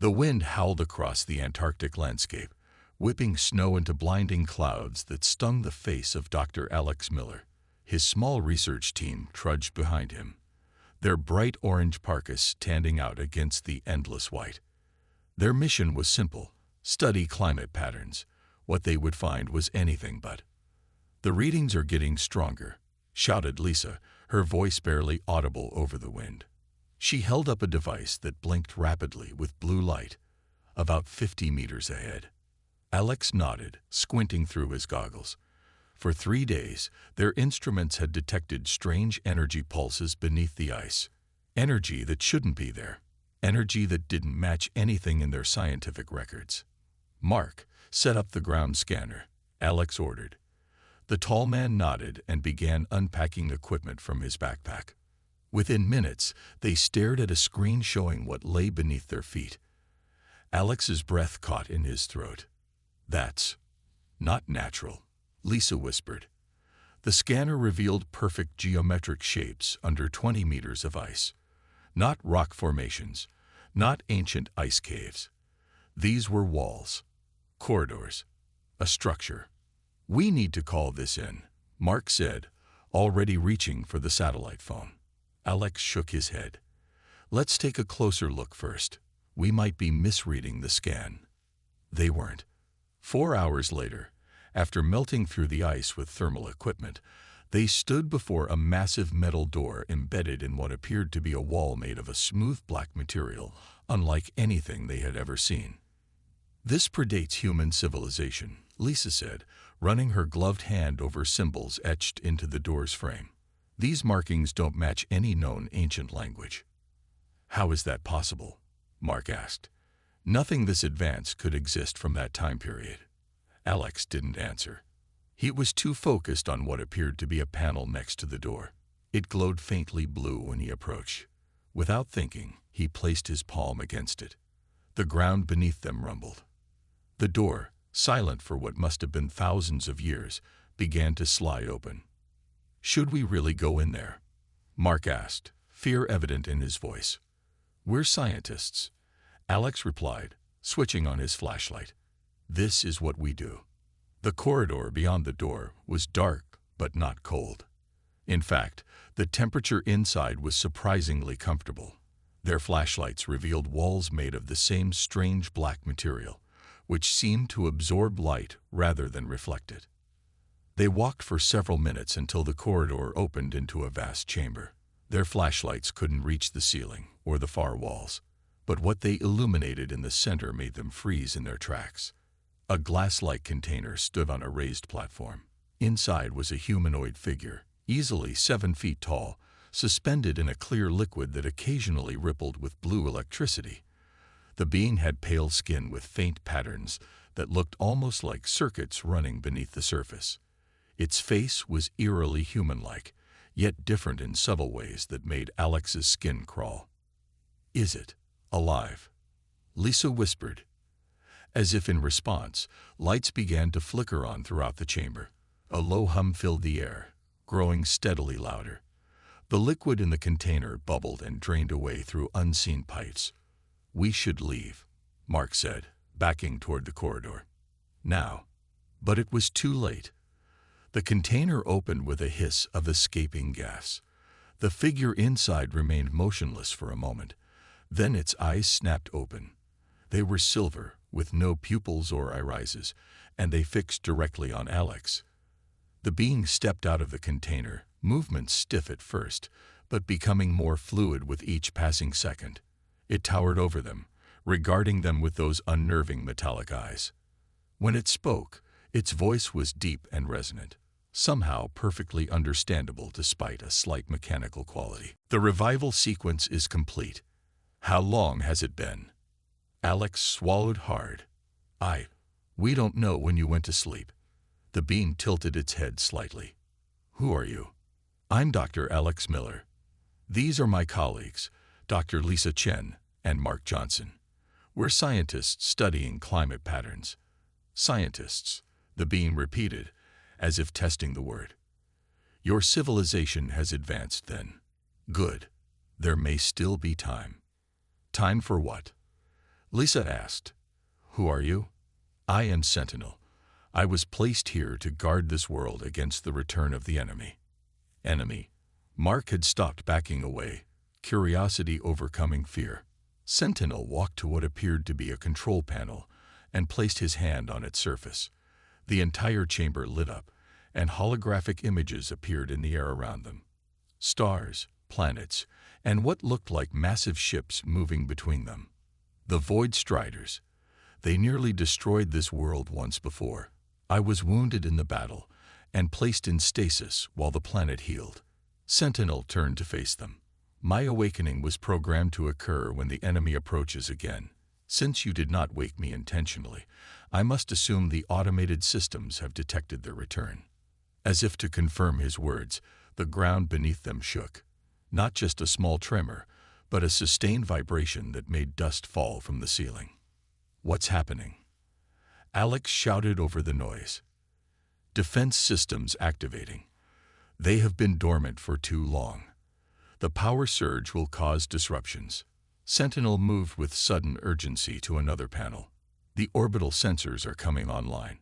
The wind howled across the Antarctic landscape, whipping snow into blinding clouds that stung the face of Dr. Alex Miller. His small research team trudged behind him, their bright orange parkas standing out against the endless white. Their mission was simple: study climate patterns. What they would find was anything but. "The readings are getting stronger," shouted Lisa, her voice barely audible over the wind. She held up a device that blinked rapidly with blue light, about 50 meters ahead. Alex nodded, squinting through his goggles. For 3 days, their instruments had detected strange energy pulses beneath the ice. Energy that shouldn't be there. Energy that didn't match anything in their scientific records. "Mark, set up the ground scanner," Alex ordered. The tall man nodded and began unpacking equipment from his backpack. Within minutes, they stared at a screen showing what lay beneath their feet. Alex's breath caught in his throat. "That's not natural," Lisa whispered. The scanner revealed perfect geometric shapes under 20 meters of ice. Not rock formations, not ancient ice caves. These were walls, corridors, a structure. "We need to call this in," Mark said, already reaching for the satellite phone. Alex shook his head. "Let's take a closer look first. We might be misreading the scan." They weren't. 4 hours later, after melting through the ice with thermal equipment, they stood before a massive metal door embedded in what appeared to be a wall made of a smooth black material, unlike anything they had ever seen. "This predates human civilization," Lisa said, running her gloved hand over symbols etched into the door's frame. "These markings don't match any known ancient language." "How is that possible?" Mark asked. "Nothing this advanced could exist from that time period." Alex didn't answer. He was too focused on what appeared to be a panel next to the door. It glowed faintly blue when he approached. Without thinking, he placed his palm against it. The ground beneath them rumbled. The door, silent for what must have been thousands of years, began to slide open. "Should we really go in there?" Mark asked, fear evident in his voice. "We're scientists," Alex replied, switching on his flashlight. "This is what we do." The corridor beyond the door was dark but not cold. In fact, the temperature inside was surprisingly comfortable. Their flashlights revealed walls made of the same strange black material, which seemed to absorb light rather than reflect it. They walked for several minutes until the corridor opened into a vast chamber. Their flashlights couldn't reach the ceiling or the far walls, but what they illuminated in the center made them freeze in their tracks. A glass-like container stood on a raised platform. Inside was a humanoid figure, easily 7 feet tall, suspended in a clear liquid that occasionally rippled with blue electricity. The being had pale skin with faint patterns that looked almost like circuits running beneath the surface. Its face was eerily human-like, yet different in subtle ways that made Alex's skin crawl. "Is it alive?" Lisa whispered. As if in response, lights began to flicker on throughout the chamber. A low hum filled the air, growing steadily louder. The liquid in the container bubbled and drained away through unseen pipes. "We should leave," Mark said, backing toward the corridor. "Now." But it was too late. The container opened with a hiss of escaping gas. The figure inside remained motionless for a moment. Then its eyes snapped open. They were silver, with no pupils or irises, and they fixed directly on Alex. The being stepped out of the container, movement stiff at first, but becoming more fluid with each passing second. It towered over them, regarding them with those unnerving metallic eyes. When it spoke, its voice was deep and resonant, somehow perfectly understandable despite a slight mechanical quality. "The revival sequence is complete. How long has it been?" Alex swallowed hard. We don't know when you went to sleep." The being tilted its head slightly. "Who are you?" "I'm Dr. Alex Miller. These are my colleagues, Dr. Lisa Chen and Mark Johnson. We're scientists studying climate patterns." "Scientists," the being repeated, as if testing the word. "Your civilization has advanced then. Good. There may still be time." "Time for what?" Lisa asked. "Who are you?" "I am Sentinel. I was placed here to guard this world against the return of the enemy." Enemy? Mark had stopped backing away, curiosity overcoming fear. Sentinel walked to what appeared to be a control panel and placed his hand on its surface. The entire chamber lit up, and holographic images appeared in the air around them. Stars, planets, and what looked like massive ships moving between them. The Void Striders. They nearly destroyed this world once before. I was wounded in the battle and placed in stasis while the planet healed. Sentinel turned to face them. "My awakening was programmed to occur when the enemy approaches again. Since you did not wake me intentionally, I must assume the automated systems have detected their return." As if to confirm his words, the ground beneath them shook. Not just a small tremor, but a sustained vibration that made dust fall from the ceiling. "What's happening?" Alex shouted over the noise. "Defense systems activating. They have been dormant for too long. The power surge will cause disruptions." Sentinel moved with sudden urgency to another panel. "The orbital sensors are coming online.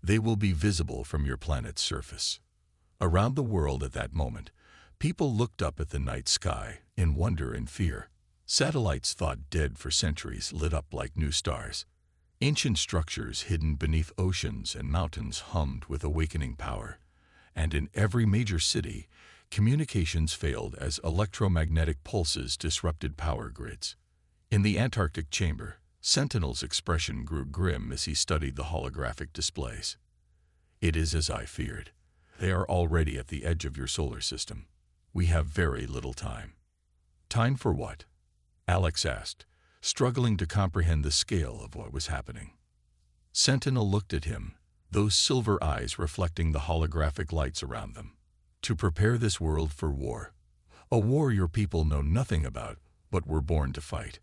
They will be visible from your planet's surface." Around the world at that moment, people looked up at the night sky in wonder and fear. Satellites thought dead for centuries lit up like new stars. Ancient structures hidden beneath oceans and mountains hummed with awakening power. And in every major city, communications failed as electromagnetic pulses disrupted power grids. In the Antarctic chamber, Sentinel's expression grew grim as he studied the holographic displays. "It is as I feared. They are already at the edge of your solar system. We have very little time." "Time for what?" Alex asked, struggling to comprehend the scale of what was happening. Sentinel looked at him, those silver eyes reflecting the holographic lights around them. "To prepare this world for war. A war your people know nothing about, but were born to fight."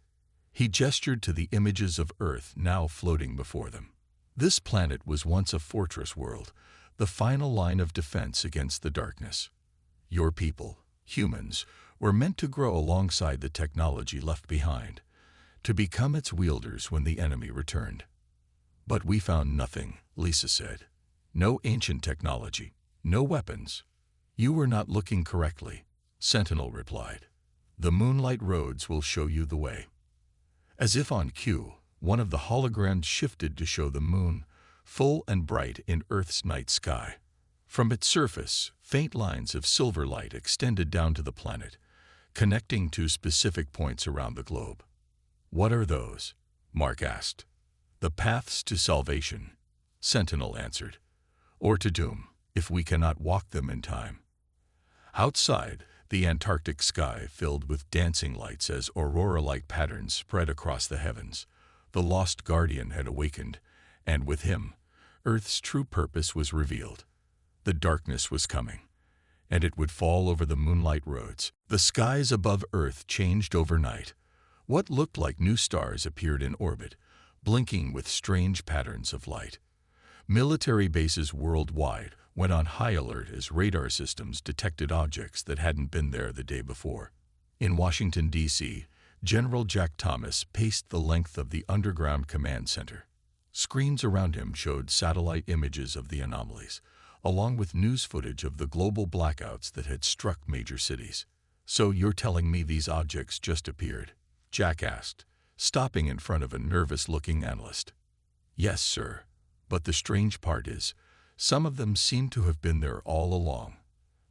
He gestured to the images of Earth now floating before them. This planet was once a fortress world, the final line of defense against the darkness. Your people, humans, were meant to grow alongside the technology left behind, to become its wielders when the enemy returned. "But we found nothing," Lisa said. "No ancient technology, no weapons." "You were not looking correctly," Sentinel replied. "The moonlight roads will show you the way." As if on cue, one of the holograms shifted to show the moon, full and bright in Earth's night sky. From its surface, faint lines of silver light extended down to the planet, connecting to specific points around the globe. "What are those?" Mark asked. "The paths to salvation," Sentinel answered. "Or to doom, if we cannot walk them in time." Outside, the Antarctic sky filled with dancing lights as aurora-like patterns spread across the heavens. The lost guardian had awakened, and with him, Earth's true purpose was revealed. The darkness was coming, and it would fall over the moonlight roads. The skies above Earth changed overnight. What looked like new stars appeared in orbit, blinking with strange patterns of light. Military bases worldwide went on high alert as radar systems detected objects that hadn't been there the day before. In Washington, D.C., General Jack Thomas paced the length of the underground command center. Screens around him showed satellite images of the anomalies, along with news footage of the global blackouts that had struck major cities. "So you're telling me these objects just appeared?" Jack asked, stopping in front of a nervous-looking analyst. "Yes, sir. But the strange part is, some of them seem to have been there all along,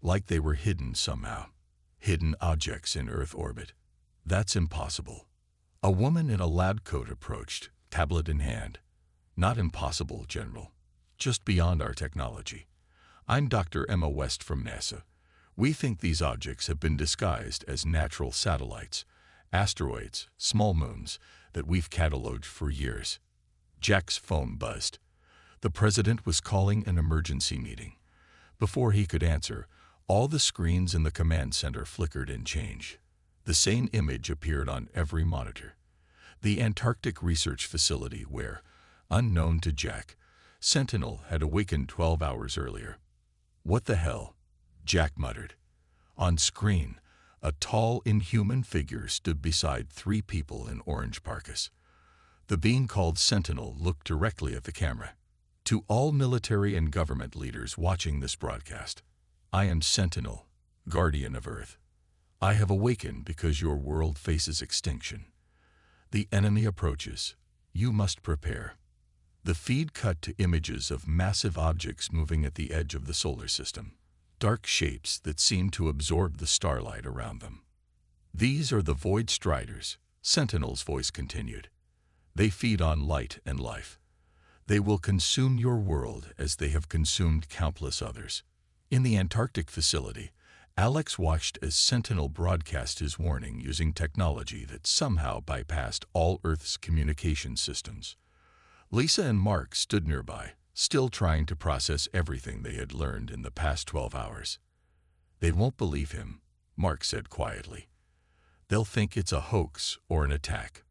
like they were hidden somehow. Hidden objects in Earth orbit. That's impossible." A woman in a lab coat approached, tablet in hand. "Not impossible, General. Just beyond our technology. I'm Dr. Emma West from NASA. We think these objects have been disguised as natural satellites, asteroids, small moons that we've cataloged for years." Jack's phone buzzed. The president was calling an emergency meeting. Before he could answer, all the screens in the command center flickered and changed. The same image appeared on every monitor. The Antarctic research facility where, unknown to Jack, Sentinel had awakened 12 hours earlier. "What the hell?" Jack muttered. On screen, a tall, inhuman figure stood beside three people in orange parkas. The being called Sentinel looked directly at the camera. To all military and government leaders watching this broadcast, I am Sentinel, guardian of Earth. I have awakened because your world faces extinction. The enemy approaches. You must prepare. The feed cut to images of massive objects moving at the edge of the solar system, dark shapes that seem to absorb the starlight around them. These are the Void Striders, Sentinel's voice continued. They feed on light and life. They will consume your world as they have consumed countless others. In the Antarctic facility, Alex watched as Sentinel broadcast his warning using technology that somehow bypassed all Earth's communication systems. Lisa and Mark stood nearby, still trying to process everything they had learned in the past 12 hours. They won't believe him, Mark said quietly. They'll think it's a hoax or an attack.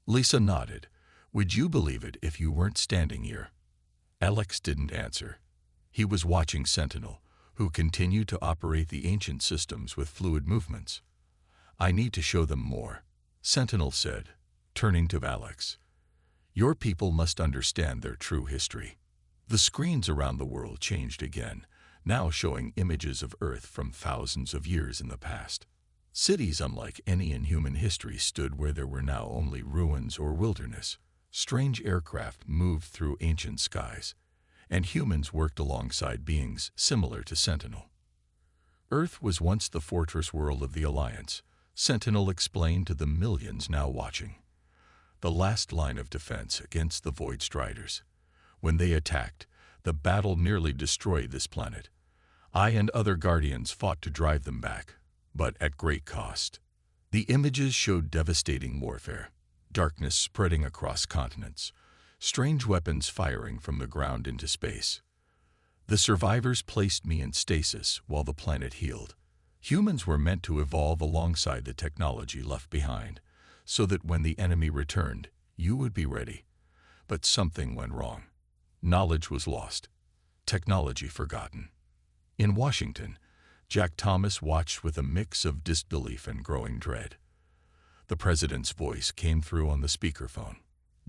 Lisa nodded. Would you believe it if you weren't standing here? Alex didn't answer. He was watching Sentinel, who continued to operate the ancient systems with fluid movements. I need to show them more, Sentinel said, turning to Alex. Your people must understand their true history. The screens around the world changed again, now showing images of Earth from thousands of years in the past. Cities unlike any in human history stood where there were now only ruins or wilderness. Strange aircraft moved through ancient skies, and humans worked alongside beings similar to Sentinel. Earth was once the fortress world of the Alliance, Sentinel explained to the millions now watching. The last line of defense against the Void Striders. When they attacked, the battle nearly destroyed this planet. I and other Guardians fought to drive them back, but at great cost. The images showed devastating warfare, darkness spreading across continents, strange weapons firing from the ground into space. The survivors placed me in stasis while the planet healed. Humans were meant to evolve alongside the technology left behind, so that when the enemy returned, you would be ready. But something went wrong. Knowledge was lost, technology forgotten. In Washington, Jack Thomas watched with a mix of disbelief and growing dread. The president's voice came through on the speakerphone.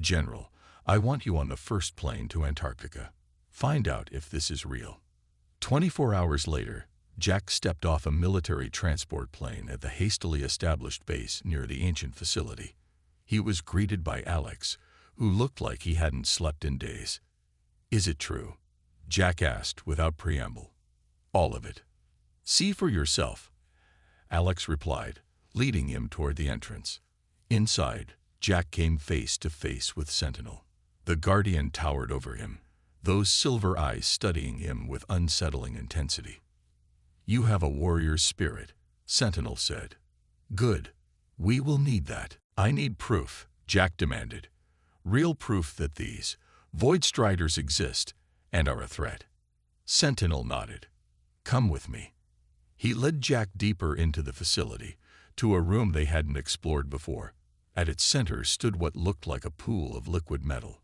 General, I want you on the first plane to Antarctica. Find out if this is real. 24 hours later, Jack stepped off a military transport plane at the hastily established base near the ancient facility. He was greeted by Alex, who looked like he hadn't slept in days. Is it true? Jack asked without preamble. All of it. See for yourself, Alex replied, leading him toward the entrance. Inside, Jack came face to face with Sentinel. The Guardian towered over him, those silver eyes studying him with unsettling intensity. You have a warrior's spirit, Sentinel said. Good. We will need that. I need proof, Jack demanded. Real proof that these Void Striders exist and are a threat. Sentinel nodded. Come with me. He led Jack deeper into the facility, to a room they hadn't explored before. At its center stood what looked like a pool of liquid metal.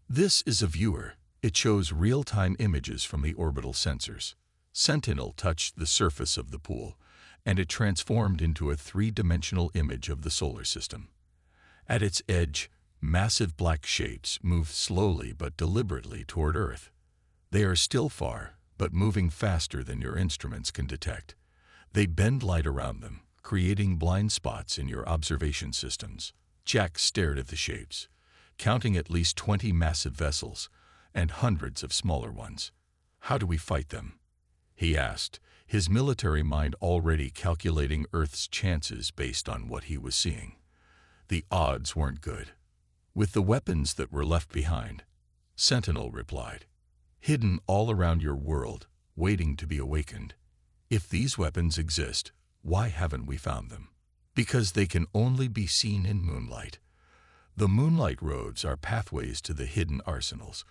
This is a viewer. It shows real-time images from the orbital sensors. Sentinel touched the surface of the pool, and it transformed into a three-dimensional image of the solar system. At its edge, massive black shapes move slowly but deliberately toward Earth. They are still far, but moving faster than your instruments can detect. They bend light around them, creating blind spots in your observation systems. Jack stared at the shapes, counting at least 20 massive vessels and hundreds of smaller ones. How do we fight them? He asked, his military mind already calculating Earth's chances based on what he was seeing. The odds weren't good. With the weapons that were left behind, Sentinel replied. Hidden all around your world, waiting to be awakened. If these weapons exist, why haven't we found them? Because they can only be seen in moonlight. The moonlight roads are pathways to the hidden arsenals,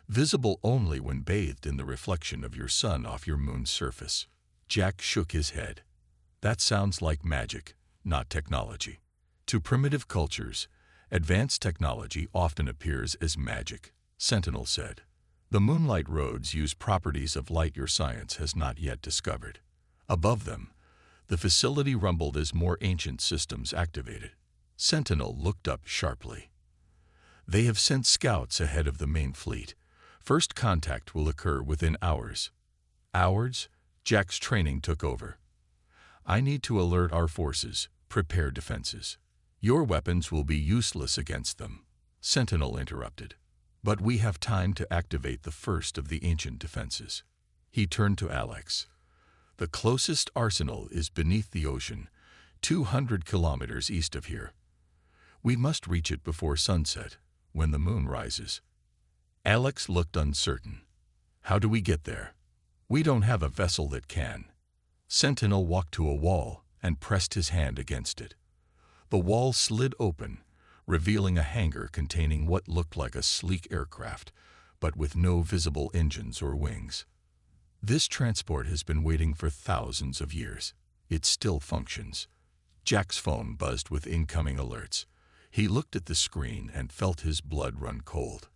visible only when bathed in the reflection of your sun off your moon's surface. Jack shook his head. That sounds like magic, not technology. To primitive cultures, advanced technology often appears as magic, Sentinel said. The moonlight roads use properties of light your science has not yet discovered. Above them, the facility rumbled as more ancient systems activated. Sentinel looked up sharply. They have sent scouts ahead of the main fleet. First contact will occur within hours. Hours? Jack's training took over. I need to alert our forces, prepare defenses. Your weapons will be useless against them, Sentinel interrupted. But we have time to activate the first of the ancient defenses. He turned to Alex. The closest arsenal is beneath the ocean, 200 kilometers east of here. We must reach it before sunset, when the moon rises. Alex looked uncertain. How do we get there? We don't have a vessel that can. Sentinel walked to a wall and pressed his hand against it. The wall slid open, revealing a hangar containing what looked like a sleek aircraft, but with no visible engines or wings. This transport has been waiting for thousands of years. It still functions. Jack's phone buzzed with incoming alerts. He looked at the screen and felt his blood run cold.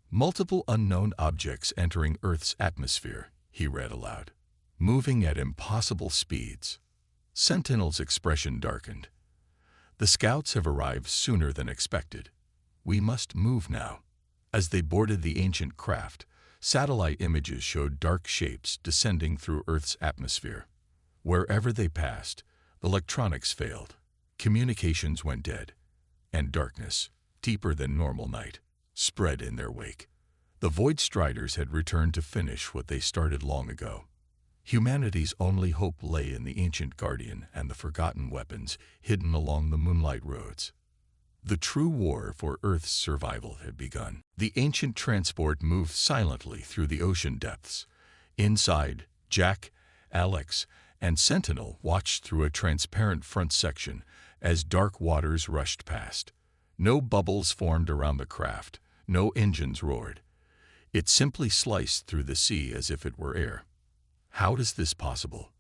Multiple unknown objects entering Earth's atmosphere, he read aloud. Moving at impossible speeds. Sentinel's expression darkened. The scouts have arrived sooner than expected. We must move now. As they boarded the ancient craft, satellite images showed dark shapes descending through Earth's atmosphere. Wherever they passed, electronics failed, communications went dead, and darkness, deeper than normal night, spread in their wake. The Void Striders had returned to finish what they started long ago. Humanity's only hope lay in the ancient Guardian and the forgotten weapons hidden along the moonlight roads. The true war for Earth's survival had begun. The ancient transport moved silently through the ocean depths. Inside, Jack, Alex, and Sentinel watched through a transparent front section as dark waters rushed past. No bubbles formed around the craft, no engines roared. It simply sliced through the sea as if it were air. How is this possible?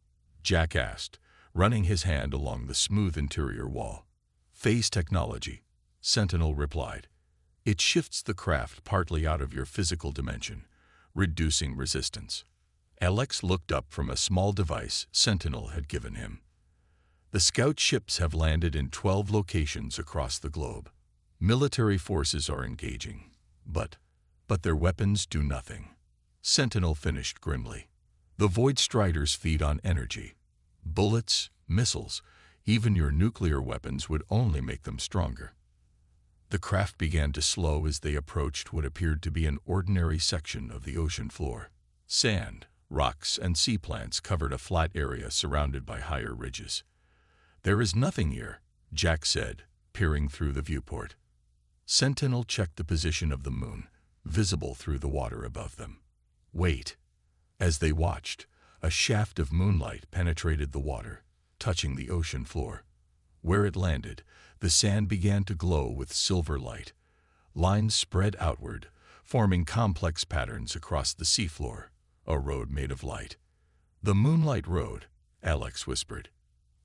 Jack asked, running his hand along the smooth interior wall. Phase technology, Sentinel replied. It shifts the craft partly out of your physical dimension, reducing resistance. Alex looked up from a small device Sentinel had given him. The scout ships have landed in 12 locations across the globe. Military forces are engaging, but their weapons do nothing. Sentinel finished grimly. The Void Striders feed on energy. Bullets, missiles, even your nuclear weapons would only make them stronger. The craft began to slow as they approached what appeared to be an ordinary section of the ocean floor. Sand, rocks, and sea plants covered a flat area surrounded by higher ridges. There is nothing here, Jack said, peering through the viewport. Sentinel checked the position of the moon, visible through the water above them. Wait. As they watched, a shaft of moonlight penetrated the water, touching the ocean floor. Where it landed, the sand began to glow with silver light. Lines spread outward, forming complex patterns across the seafloor, a road made of light. The Moonlight Road, Alex whispered.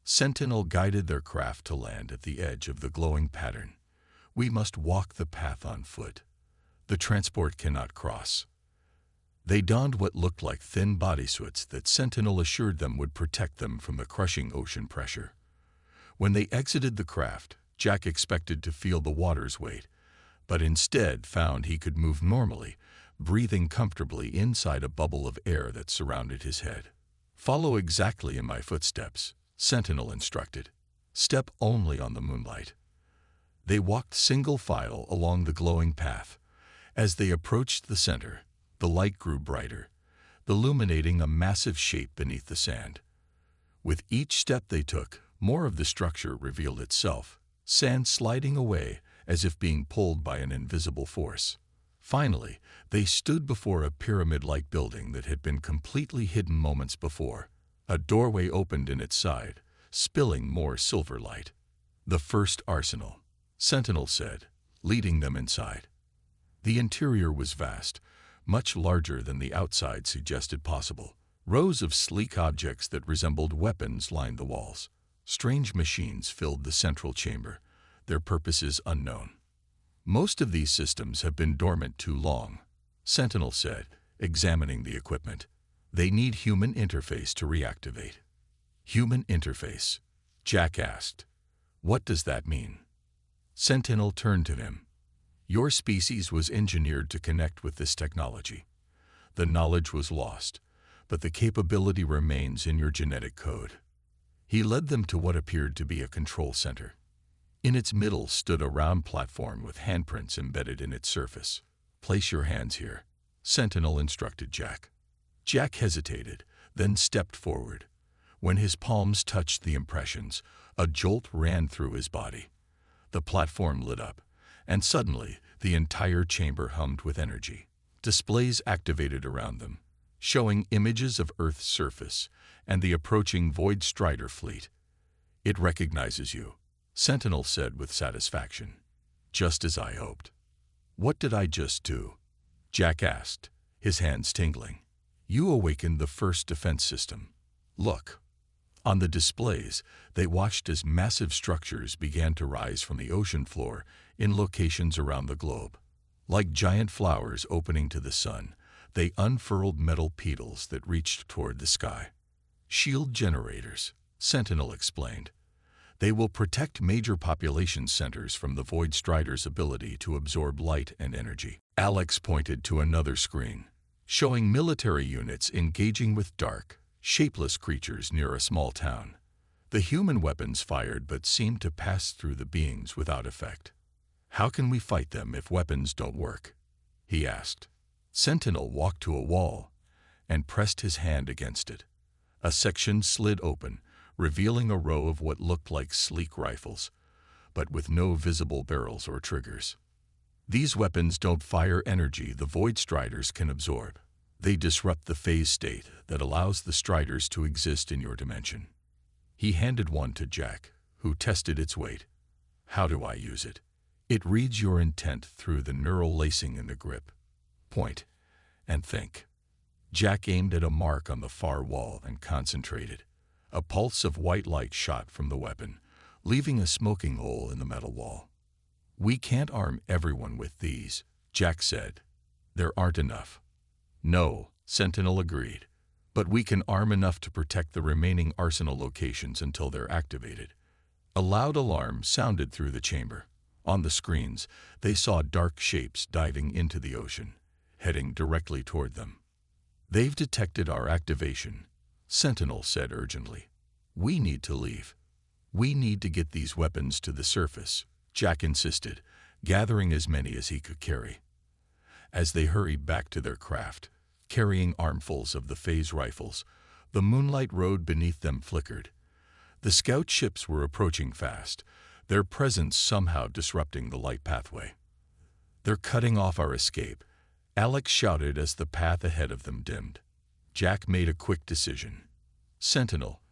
Sentinel guided their craft to land at the edge of the glowing pattern. We must walk the path on foot. The transport cannot cross. They donned what looked like thin bodysuits that Sentinel assured them would protect them from the crushing ocean pressure. When they exited the craft, Jack expected to feel the water's weight, but instead found he could move normally, breathing comfortably inside a bubble of air that surrounded his head. Follow exactly in my footsteps, Sentinel instructed. Step only on the moonlight. They walked single file along the glowing path. As they approached the center, the light grew brighter, illuminating a massive shape beneath the sand. With each step they took, more of the structure revealed itself, sand sliding away as if being pulled by an invisible force. Finally, they stood before a pyramid-like building that had been completely hidden moments before. A doorway opened in its side, spilling more silver light. The first arsenal, Sentinel said, leading them inside. The interior was vast, much larger than the outside suggested possible. Rows of sleek objects that resembled weapons lined the walls. Strange machines filled the central chamber, their purposes unknown. Most of these systems have been dormant too long, Sentinel said, examining the equipment. They need human interface to reactivate. Human interface? Jack asked. What does that mean? Sentinel turned to him. Your species was engineered to connect with this technology. The knowledge was lost, but the capability remains in your genetic code. He led them to what appeared to be a control center. In its middle stood a round platform with handprints embedded in its surface. "Place your hands here," Sentinel instructed Jack. Jack hesitated, then stepped forward. When his palms touched the impressions, a jolt ran through his body. The platform lit up, and suddenly the entire chamber hummed with energy. Displays activated around them, showing images of Earth's surface and the approaching Void Strider fleet. "It recognizes you," Sentinel said with satisfaction. "Just as I hoped." "What did I just do?" Jack asked, his hands tingling. "You awakened the first defense system. Look." On the displays, they watched as massive structures began to rise from the ocean floor in locations around the globe. Like giant flowers opening to the sun, they unfurled metal petals that reached toward the sky. "Shield generators," Sentinel explained. "They will protect major population centers from the Void Strider's ability to absorb light and energy." Alex pointed to another screen, showing military units engaging with dark, shapeless creatures near a small town. The human weapons fired but seemed to pass through the beings without effect. "How can we fight them if weapons don't work?" he asked. Sentinel walked to a wall and pressed his hand against it. A section slid open, revealing a row of what looked like sleek rifles, but with no visible barrels or triggers. "These weapons don't fire energy the Void Striders can absorb. They disrupt the phase state that allows the Striders to exist in your dimension." He handed one to Jack, who tested its weight. "How do I use it?" "It reads your intent through the neural lacing in the grip. Point and think." Jack aimed at a mark on the far wall and concentrated. A pulse of white light shot from the weapon, leaving a smoking hole in the metal wall. "We can't arm everyone with these," Jack said. "There aren't enough." "No," Sentinel agreed, "but we can arm enough to protect the remaining arsenal locations until they're activated." A loud alarm sounded through the chamber. On the screens, they saw dark shapes diving into the ocean, heading directly toward them. "They've detected our activation," Sentinel said urgently. "We need to leave. We need to get these weapons to the surface," Jack insisted, gathering as many as he could carry. As they hurried back to their craft, carrying armfuls of the phase rifles, the moonlight road beneath them flickered. The scout ships were approaching fast, their presence somehow disrupting the light pathway. "They're cutting off our escape," Alex shouted as the path ahead of them dimmed. Jack made a quick decision. "Sentinel,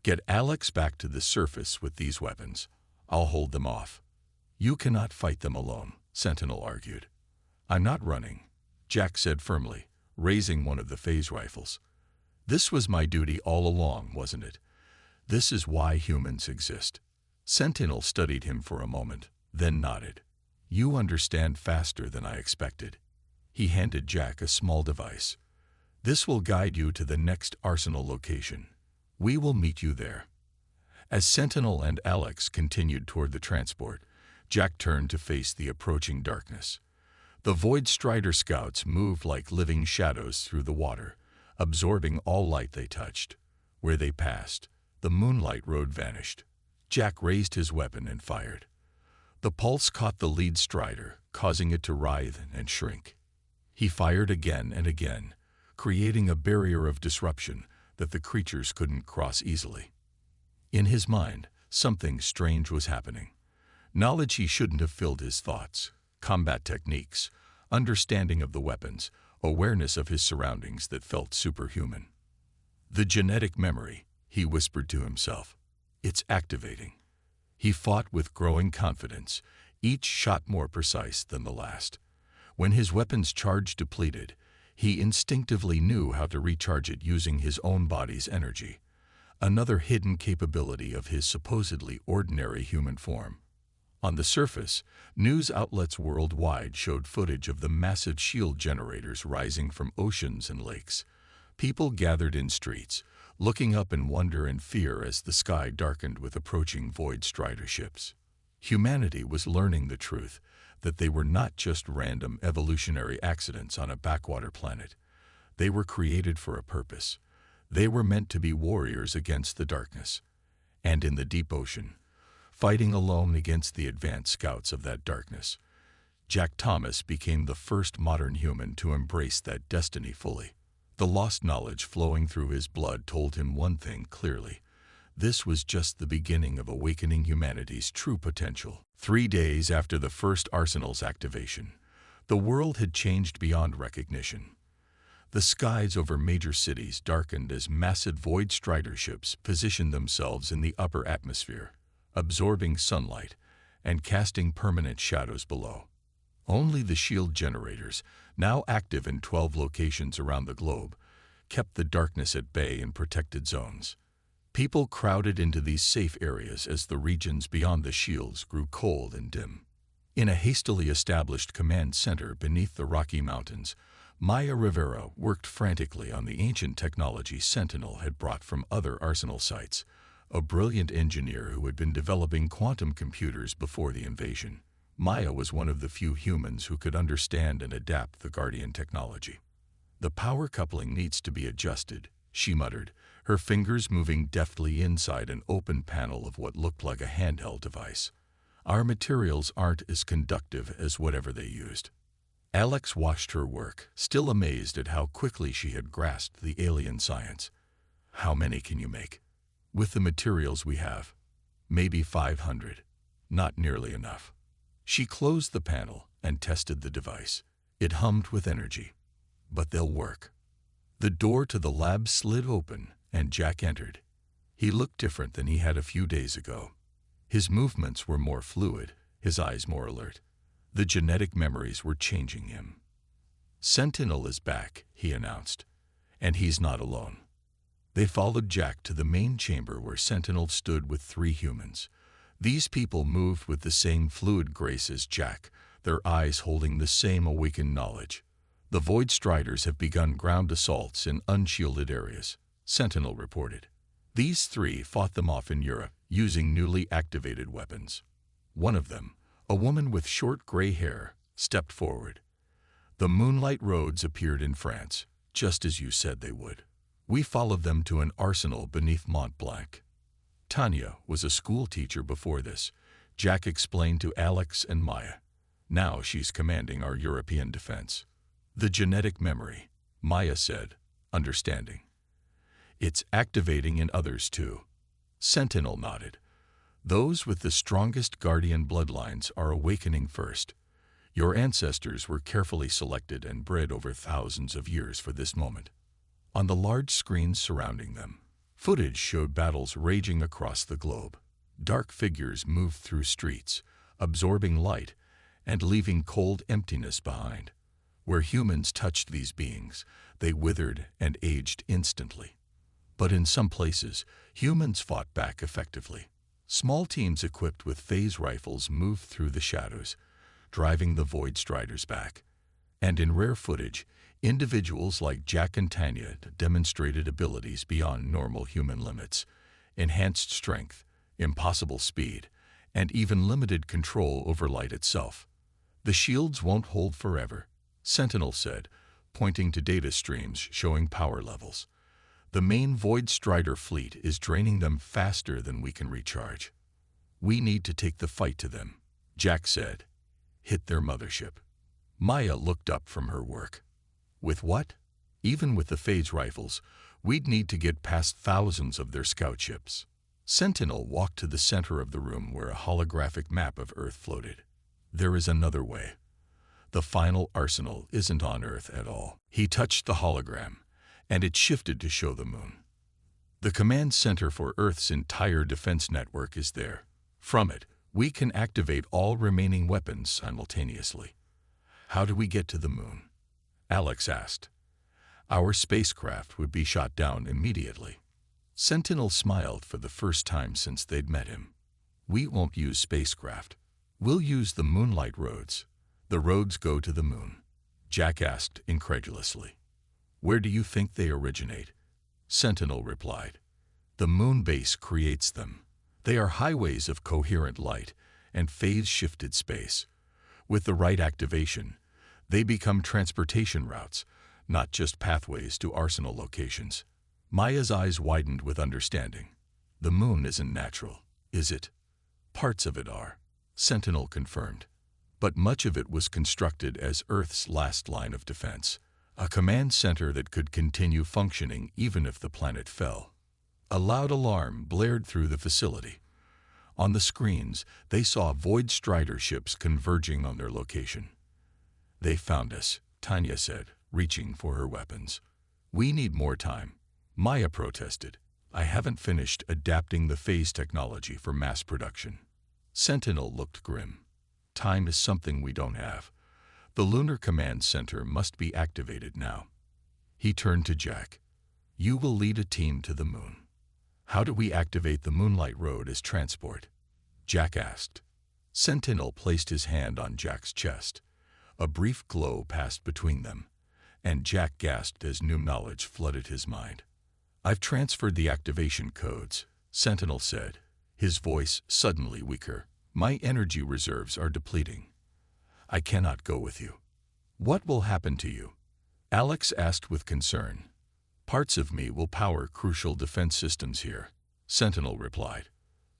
get Alex back to the surface with these weapons. I'll hold them off." "You cannot fight them alone," Sentinel argued. "I'm not running," Jack said firmly, raising one of the phase rifles. "This was my duty all along, wasn't it? This is why humans exist." Sentinel studied him for a moment, then nodded. "You understand faster than I expected." He handed Jack a small device. "This will guide you to the next arsenal location. We will meet you there." As Sentinel and Alex continued toward the transport, Jack turned to face the approaching darkness. The Void Strider scouts moved like living shadows through the water, absorbing all light they touched. Where they passed, the moonlight road vanished. Jack raised his weapon and fired. The pulse caught the lead Strider, causing it to writhe and shrink. He fired again and again, creating a barrier of disruption that the creatures couldn't cross easily. In his mind, something strange was happening. Knowledge he shouldn't have filled his thoughts, combat techniques, understanding of the weapons, awareness of his surroundings that felt superhuman. "The genetic memory," he whispered to himself. "It's activating." He fought with growing confidence, each shot more precise than the last. When his weapon's charge depleted, he instinctively knew how to recharge it using his own body's energy, another hidden capability of his supposedly ordinary human form. On the surface, news outlets worldwide showed footage of the massive shield generators rising from oceans and lakes. People gathered in streets, looking up in wonder and fear as the sky darkened with approaching Void Strider ships. Humanity was learning the truth that they were not just random evolutionary accidents on a backwater planet. They were created for a purpose. They were meant to be warriors against the darkness. And in the deep ocean, fighting alone against the advanced scouts of that darkness, Jack Thomas became the first modern human to embrace that destiny fully. The lost knowledge flowing through his blood told him one thing clearly. This was just the beginning of awakening humanity's true potential. 3 days after the first arsenal's activation, the world had changed beyond recognition. The skies over major cities darkened as massive Void Strider ships positioned themselves in the upper atmosphere, absorbing sunlight and casting permanent shadows below. Only the shield generators, now active in 12 locations around the globe, kept the darkness at bay in protected zones. People crowded into these safe areas as the regions beyond the shields grew cold and dim. In a hastily established command center beneath the Rocky Mountains, Maya Rivera worked frantically on the ancient technology Sentinel had brought from other arsenal sites, a brilliant engineer who had been developing quantum computers before the invasion. Maya was one of the few humans who could understand and adapt the Guardian technology. "The power coupling needs to be adjusted," she muttered, her fingers moving deftly inside an open panel of what looked like a handheld device. "Our materials aren't as conductive as whatever they used." Alex watched her work, still amazed at how quickly she had grasped the alien science. "How many can you make?" "With the materials we have, maybe 500. Not nearly enough." She closed the panel and tested the device. It hummed with energy. "But they'll work." The door to the lab slid open, and Jack entered. He looked different than he had a few days ago. His movements were more fluid, his eyes more alert. The genetic memories were changing him. "Sentinel is back," he announced, "and he's not alone." They followed Jack to the main chamber where Sentinel stood with 3 humans. These people moved with the same fluid grace as Jack, their eyes holding the same awakened knowledge. "The Void Striders have begun ground assaults in unshielded areas," Sentinel reported. "These 3 fought them off in Europe using newly activated weapons." One of them, a woman with short gray hair, stepped forward. "The Moonlight Roads appeared in France, just as you said they would. We followed them to an arsenal beneath Mont Blanc." Tanya was a school teacher before this, Jack explained to Alex and Maya. "Now she's commanding our European defense." "The genetic memory," Maya said, understanding. "It's activating in others too." Sentinel nodded. "Those with the strongest Guardian bloodlines are awakening first. Your ancestors were carefully selected and bred over thousands of years for this moment." On the large screens surrounding them, footage showed battles raging across the globe. Dark figures moved through streets, absorbing light and leaving cold emptiness behind. Where humans touched these beings, they withered and aged instantly. But in some places, humans fought back effectively. Small teams equipped with phase rifles moved through the shadows, driving the Void Striders back. And in rare footage, individuals like Jack and Tanya demonstrated abilities beyond normal human limits: enhanced strength, impossible speed, and even limited control over light itself. "The shields won't hold forever," Sentinel said, pointing to data streams showing power levels. "The main Void Strider fleet is draining them faster than we can recharge." "We need to take the fight to them," Jack said. "Hit their mothership." Maya looked up from her work. "With what?" "Even with the phase rifles, we'd need to get past thousands of their scout ships." Sentinel walked to the center of the room where a holographic map of Earth floated. "There is another way. The final arsenal isn't on Earth at all." He touched the hologram, and it shifted to show the moon. "The command center for Earth's entire defense network is there. From it, we can activate all remaining weapons simultaneously." "How do we get to the moon?" Alex asked. "Our spacecraft would be shot down immediately." Sentinel smiled for the first time since they'd met him. "We won't use spacecraft. We'll use the Moonlight Roads." "The roads go to the moon?" Jack asked incredulously. "Where do you think they originate?" Sentinel replied. "The moon base creates them. They are highways of coherent light and phase-shifted space. With the right activation, they become transportation routes, not just pathways to arsenal locations. Maya's eyes widened with understanding. The moon isn't natural, is it? Parts of it are, Sentinel confirmed. But much of it was constructed as Earth's last line of defense, a command center that could continue functioning even if the planet fell. A loud alarm blared through the facility. On the screens, they saw Void Strider ships converging on their location. "They found us," Tanya said, reaching for her weapons. "We need more time," Maya protested. "I haven't finished adapting the phase technology for mass production." Sentinel looked grim. "Time is something we don't have. The Lunar Command Center must be activated now." He turned to Jack. "You will lead a team to the moon." "How do we activate the Moonlight Road as transport?" Jack asked. Sentinel placed his hand on Jack's chest. A brief glow passed between them, and Jack gasped as new knowledge flooded his mind. "I've transferred the activation codes," Sentinel said, his voice suddenly weaker. "My energy reserves are depleting. I cannot go with you." "What will happen to you?" Alex asked with concern. "Parts of me will power crucial defense systems here," Sentinel replied.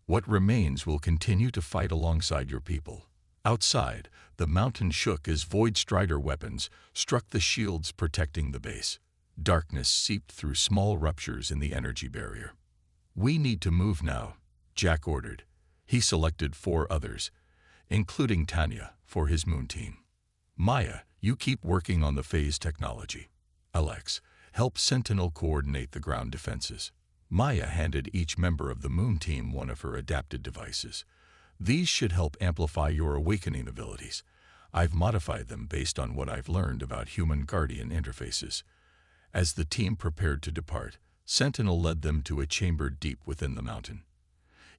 "What remains will continue to fight alongside your people." Outside, the mountain shook as Void Strider weapons struck the shields protecting the base. Darkness seeped through small ruptures in the energy barrier. "We need to move now," Jack ordered. He selected 4 others, including Tanya, for his moon team. "Maya, you keep working on the phase technology. Alex, help Sentinel coordinate the ground defenses." Maya handed each member of the moon team one of her adapted devices. "These should help amplify your awakening abilities. I've modified them based on what I've learned about human guardian interfaces." As the team prepared to depart, Sentinel led them to a chamber deep within the mountain.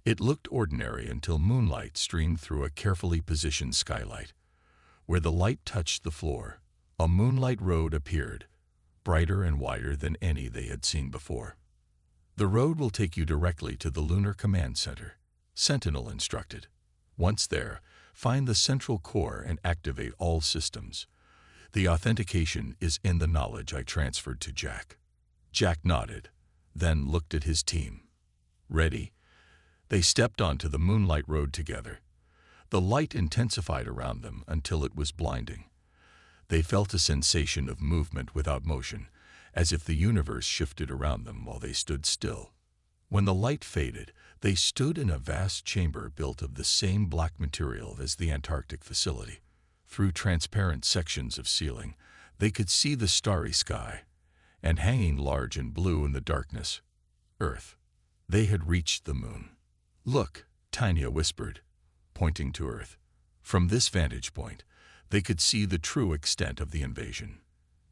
It looked ordinary until moonlight streamed through a carefully positioned skylight. Where the light touched the floor, a moonlight road appeared, brighter and wider than any they had seen before. "The road will take you directly to the Lunar Command Center," Sentinel instructed. "Once there, find the central core and activate all systems. The authentication is in the knowledge I transferred to Jack." Jack nodded, then looked at his team. "Ready?" They stepped onto the moonlight road together. The light intensified around them until it was blinding. They felt a sensation of movement without motion, as if the universe shifted around them while they stood still. When the light faded, they stood in a vast chamber built of the same black material as the Antarctic facility. Through transparent sections of ceiling, they could see the starry sky, and hanging large and blue in the darkness, Earth. They had reached the moon. "Look," Tanya whispered, pointing to Earth. From this vantage point, they could see the true extent of the invasion.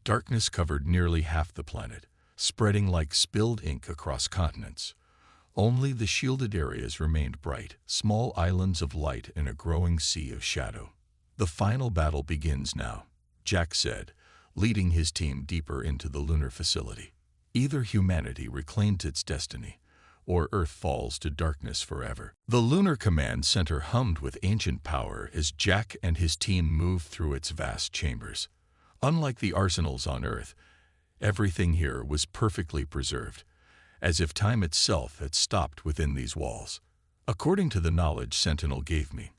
Darkness covered nearly half the planet, spreading like spilled ink across continents. Only the shielded areas remained bright, small islands of light in a growing sea of shadow. "The final battle begins now," Jack said, leading his team deeper into the lunar facility. "Either humanity reclaims its destiny, or Earth falls to darkness forever." The Lunar Command Center hummed with ancient power as Jack and his team moved through its vast chambers. Unlike the arsenals on Earth, everything here was perfectly preserved, as if time itself had stopped within these walls. "According to the knowledge Sentinel gave me,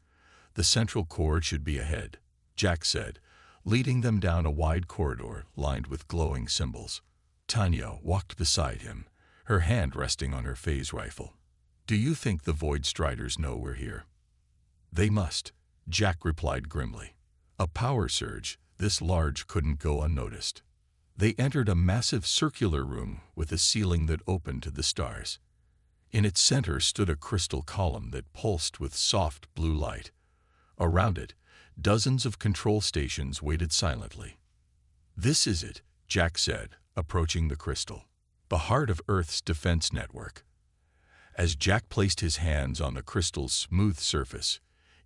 the central core should be ahead," Jack said, leading them down a wide corridor lined with glowing symbols. Tanya walked beside him, her hand resting on her phase rifle. "Do you think the Void Striders know we're here?" "They must," Jack replied grimly. A power surge this large couldn't go unnoticed. They entered a massive circular room with a ceiling that opened to the stars. In its center stood a crystal column that pulsed with soft blue light. Around it, dozens of control stations waited silently. "This is it," Jack said, approaching the crystal. "The heart of Earth's defense network." As Jack placed his hands on the crystal's smooth surface,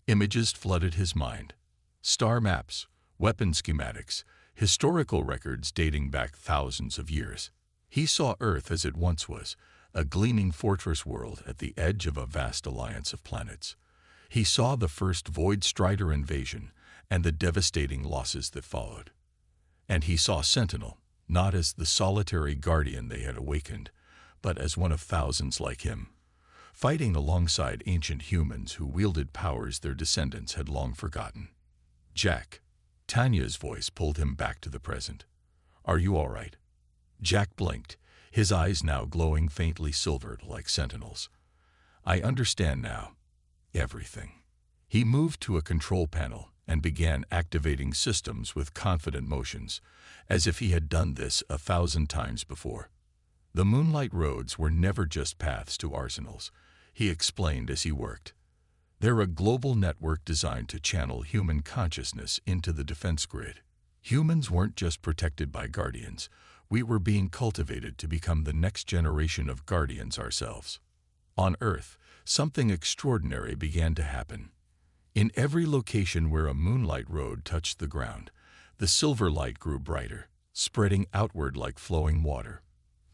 images flooded his mind. Star maps, weapon schematics, historical records dating back thousands of years. He saw Earth as it once was, a gleaming fortress world at the edge of a vast alliance of planets. He saw the first Void Strider invasion and the devastating losses that followed. And he saw Sentinel, not as the solitary guardian they had awakened, but as one of thousands like him, fighting alongside ancient humans who wielded powers their descendants had long forgotten. "Jack," Tanya's voice pulled him back to the present. "Are you all right?" Jack blinked, his eyes now glowing faintly silvered like Sentinel's. "I understand now. Everything." He moved to a control panel and began activating systems with confident motions, as if he had done this 1,000 times before. The moonlight roads were never just paths to arsenals, he explained as he worked. They're a global network designed to channel human consciousness into the defense grid. Humans weren't just protected by guardians, we were being cultivated to become the next generation of guardians ourselves. On Earth, something extraordinary began to happen. In every location where a moonlight road touched the ground, the silver light grew brighter, spreading outward like flowing water.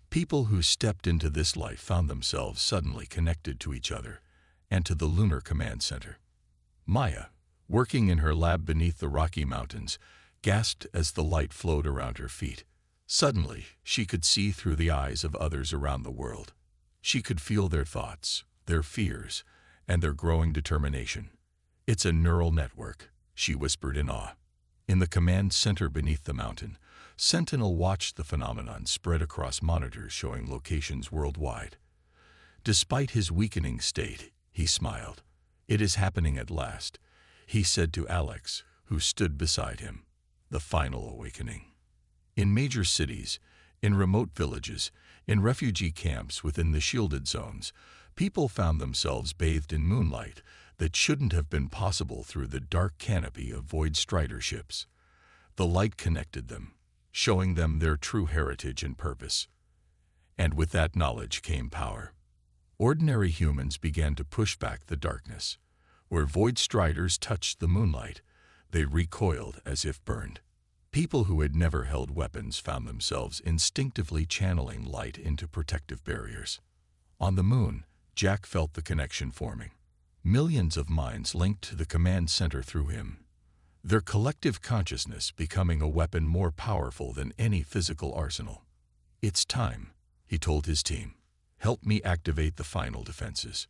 People who stepped into this light found themselves suddenly connected to each other and to the Lunar Command Center. Maya, working in her lab beneath the Rocky Mountains, gasped as the light flowed around her feet. Suddenly, she could see through the eyes of others around the world. She could feel their thoughts, their fears, and their growing determination. "It's a neural network," she whispered in awe. In the command center beneath the mountain, Sentinel watched the phenomenon spread across monitors showing locations worldwide. Despite his weakening state, he smiled. "It is happening at last," he said to Alex, who stood beside him. "The final awakening." In major cities, in remote villages, in refugee camps within the shielded zones, people found themselves bathed in moonlight that shouldn't have been possible through the dark canopy of Void Strider ships. The light connected them, showing them their true heritage and purpose. And with that knowledge came power. Ordinary humans began to push back the darkness. Where Void Striders touched the moonlight, they recoiled as if burned. People who had never held weapons found themselves instinctively channeling light into protective barriers. On the moon, Jack felt the connection forming. Millions of minds linked to the command center through him, their collective consciousness becoming a weapon more powerful than any physical arsenal. "It's time," he told his team. "Help me activate the final defenses."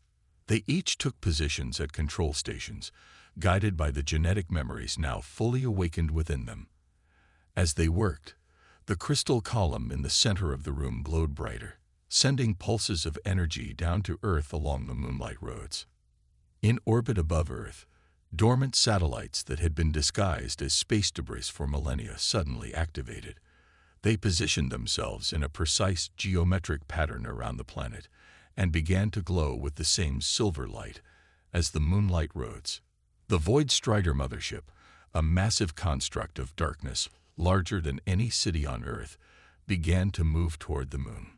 They each took positions at control stations, guided by the genetic memories now fully awakened within them. As they worked, the crystal column in the center of the room glowed brighter, sending pulses of energy down to Earth along the moonlight roads. In orbit above Earth, dormant satellites that had been disguised as space debris for millennia suddenly activated. They positioned themselves in a precise geometric pattern around the planet and began to glow with the same silver light as the moonlight roads. The Void Strider mothership, a massive construct of darkness larger than any city on Earth, began to move toward the moon.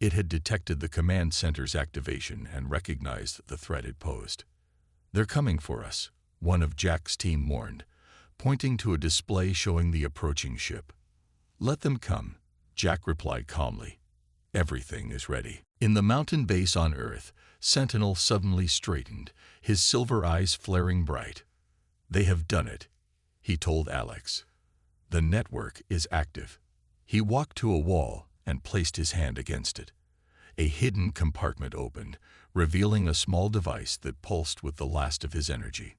It had detected the command center's activation and recognized the threat it posed. "They're coming for us," one of Jack's team warned, pointing to a display showing the approaching ship. "Let them come," Jack replied calmly. "Everything is ready." In the mountain base on Earth, Sentinel suddenly straightened, his silver eyes flaring bright. "They have done it," he told Alex. "The network is active." He walked to a wall and placed his hand against it. A hidden compartment opened, revealing a small device that pulsed with the last of his energy.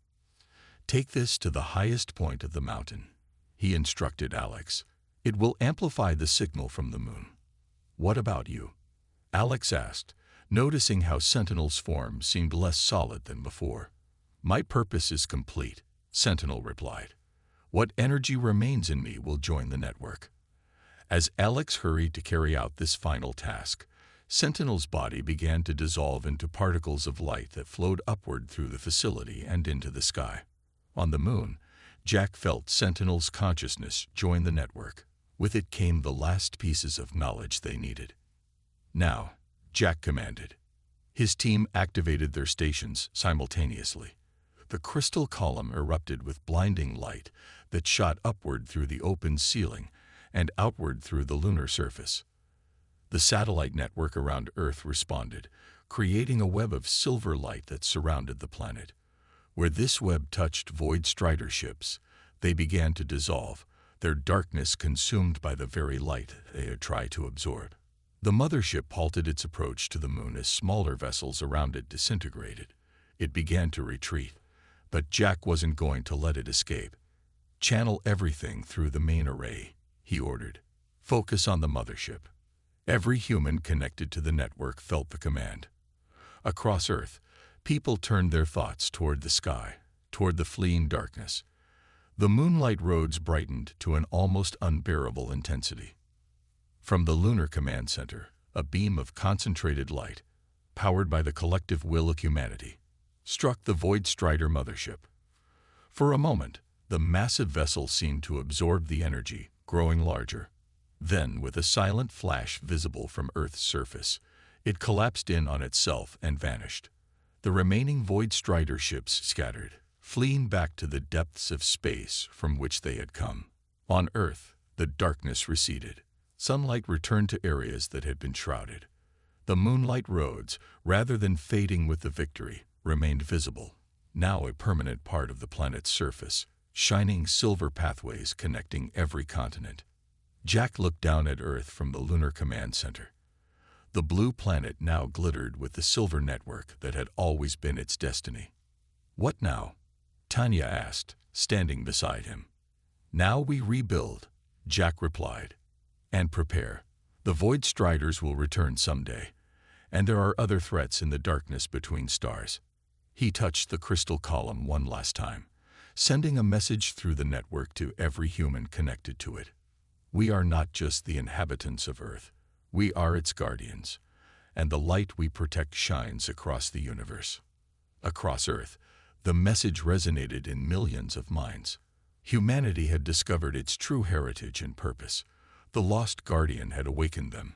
"Take this to the highest point of the mountain," he instructed Alex. "It will amplify the signal from the moon." "What about you?" Alex asked, noticing how Sentinel's form seemed less solid than before. "My purpose is complete," Sentinel replied. "What energy remains in me will join the network." As Alex hurried to carry out this final task, Sentinel's body began to dissolve into particles of light that flowed upward through the facility and into the sky. On the moon, Jack felt Sentinel's consciousness join the network. With it came the last pieces of knowledge they needed. "Now," Jack commanded. His team activated their stations simultaneously. The crystal column erupted with blinding light that shot upward through the open ceiling and outward through the lunar surface. The satellite network around Earth responded, creating a web of silver light that surrounded the planet. Where this web touched Void Strider ships, They began to dissolve, their darkness consumed by the very light they had tried to absorb. The mothership halted its approach to the moon as smaller vessels around it disintegrated. It began to retreat, but Jack wasn't going to let it escape. "Channel everything through the main array," he ordered. "Focus on the mothership." Every human connected to the network felt the command. Across Earth, people turned their thoughts toward the sky, toward the fleeing darkness. The moonlight roads brightened to an almost unbearable intensity. From the Lunar Command Center, a beam of concentrated light, powered by the collective will of humanity, struck the Void Strider mothership. For a moment, the massive vessel seemed to absorb the energy, growing larger. Then, with a silent flash visible from Earth's surface, it collapsed in on itself and vanished. The remaining Void Strider ships scattered, fleeing back to the depths of space from which they had come. On Earth, the darkness receded. Sunlight returned to areas that had been shrouded. The moonlight roads, rather than fading with the victory, remained visible, now a permanent part of the planet's surface, shining silver pathways connecting every continent. Jack looked down at Earth from the Lunar Command Center. The blue planet now glittered with the silver network that had always been its destiny. "What now?" Tanya asked, standing beside him. "Now we rebuild," Jack replied. "And prepare. The Void Striders will return someday, and there are other threats in the darkness between stars." He touched the crystal column one last time, sending a message through the network to every human connected to it. "We are not just the inhabitants of Earth. We are its guardians, and the light we protect shines across the universe." Across Earth, the message resonated in millions of minds. Humanity had discovered its true heritage and purpose. The lost guardian had awakened them.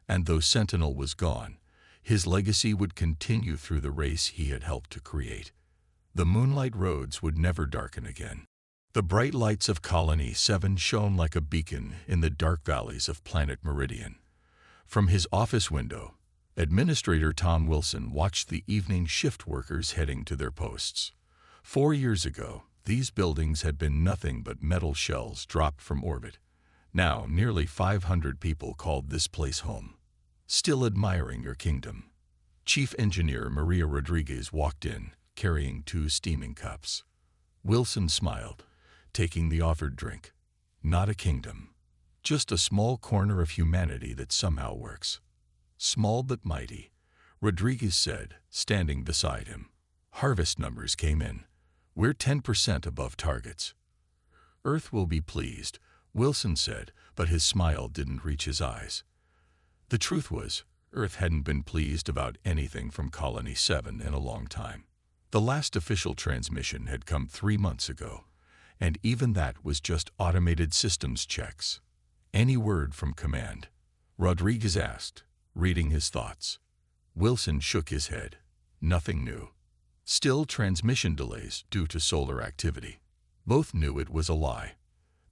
And though Sentinel was gone, his legacy would continue through the race he had helped to create. The moonlight roads would never darken again. The bright lights of Colony 7 shone like a beacon in the dark valleys of Planet Meridian. From his office window, Administrator Tom Wilson watched the evening shift workers heading to their posts. 4 years ago, these buildings had been nothing but metal shells dropped from orbit. Now, nearly 500 people called this place home. "Still admiring your kingdom." Chief Engineer Maria Rodriguez walked in, carrying 2 steaming cups. Wilson smiled, taking the offered drink. "Not a kingdom. Just a small corner of humanity that somehow works." "Small but mighty," Rodriguez said, standing beside him. "Harvest numbers came in. We're 10% above targets." "Earth will be pleased," Wilson said, but his smile didn't reach his eyes. The truth was, Earth hadn't been pleased about anything from Colony 7 in a long time. The last official transmission had come 3 months ago, and even that was just automated systems checks. "Any word from command?" Rodriguez asked, reading his thoughts. Wilson shook his head. Nothing new. Still transmission delays due to solar activity. Both knew it was a lie.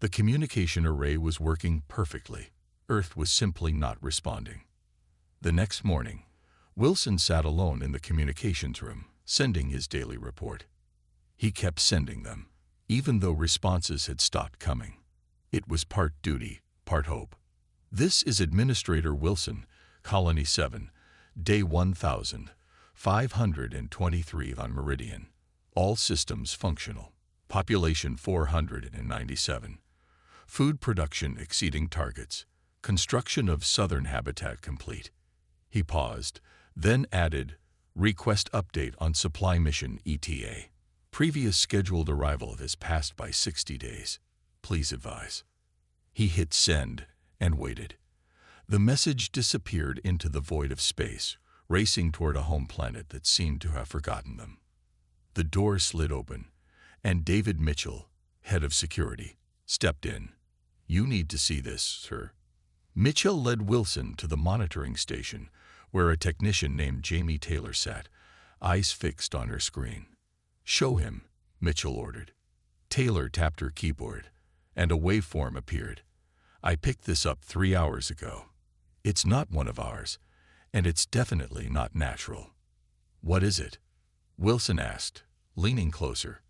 The communication array was working perfectly. Earth was simply not responding. The next morning, Wilson sat alone in the communications room, sending his daily report. He kept sending them, even though responses had stopped coming. It was part duty, part hope. "This is Administrator Wilson, Colony 7, Day 1523 on Meridian. All systems functional. Population 497. Food production exceeding targets. Construction of southern habitat complete." He paused, then added, "Request update on supply mission ETA. Previous scheduled arrival has passed by 60 days. Please advise." He hit send and waited. The message disappeared into the void of space, racing toward a home planet that seemed to have forgotten them. The door slid open, and David Mitchell, head of security, stepped in. "You need to see this, sir." Mitchell led Wilson to the monitoring station, where a technician named Jamie Taylor sat, eyes fixed on her screen. "Show him," Mitchell ordered. Taylor tapped her keyboard, and a waveform appeared. "I picked this up 3 hours ago. It's not one of ours, and it's definitely not natural." "What is it?" Wilson asked, leaning closer.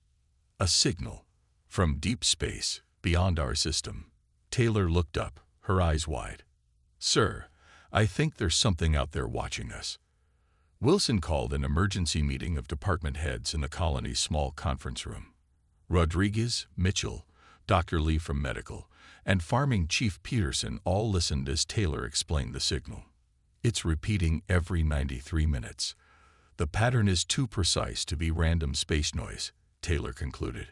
"A signal From deep space, beyond our system. Taylor looked up, her eyes wide. Sir, I think there's something out there watching us. Wilson called an emergency meeting of department heads in the colony's small conference room. Rodriguez, Mitchell, Dr. Lee from Medical, and Farming Chief Peterson all listened as Taylor explained the signal. It's repeating every 93 minutes. The pattern is too precise to be random space noise, Taylor concluded.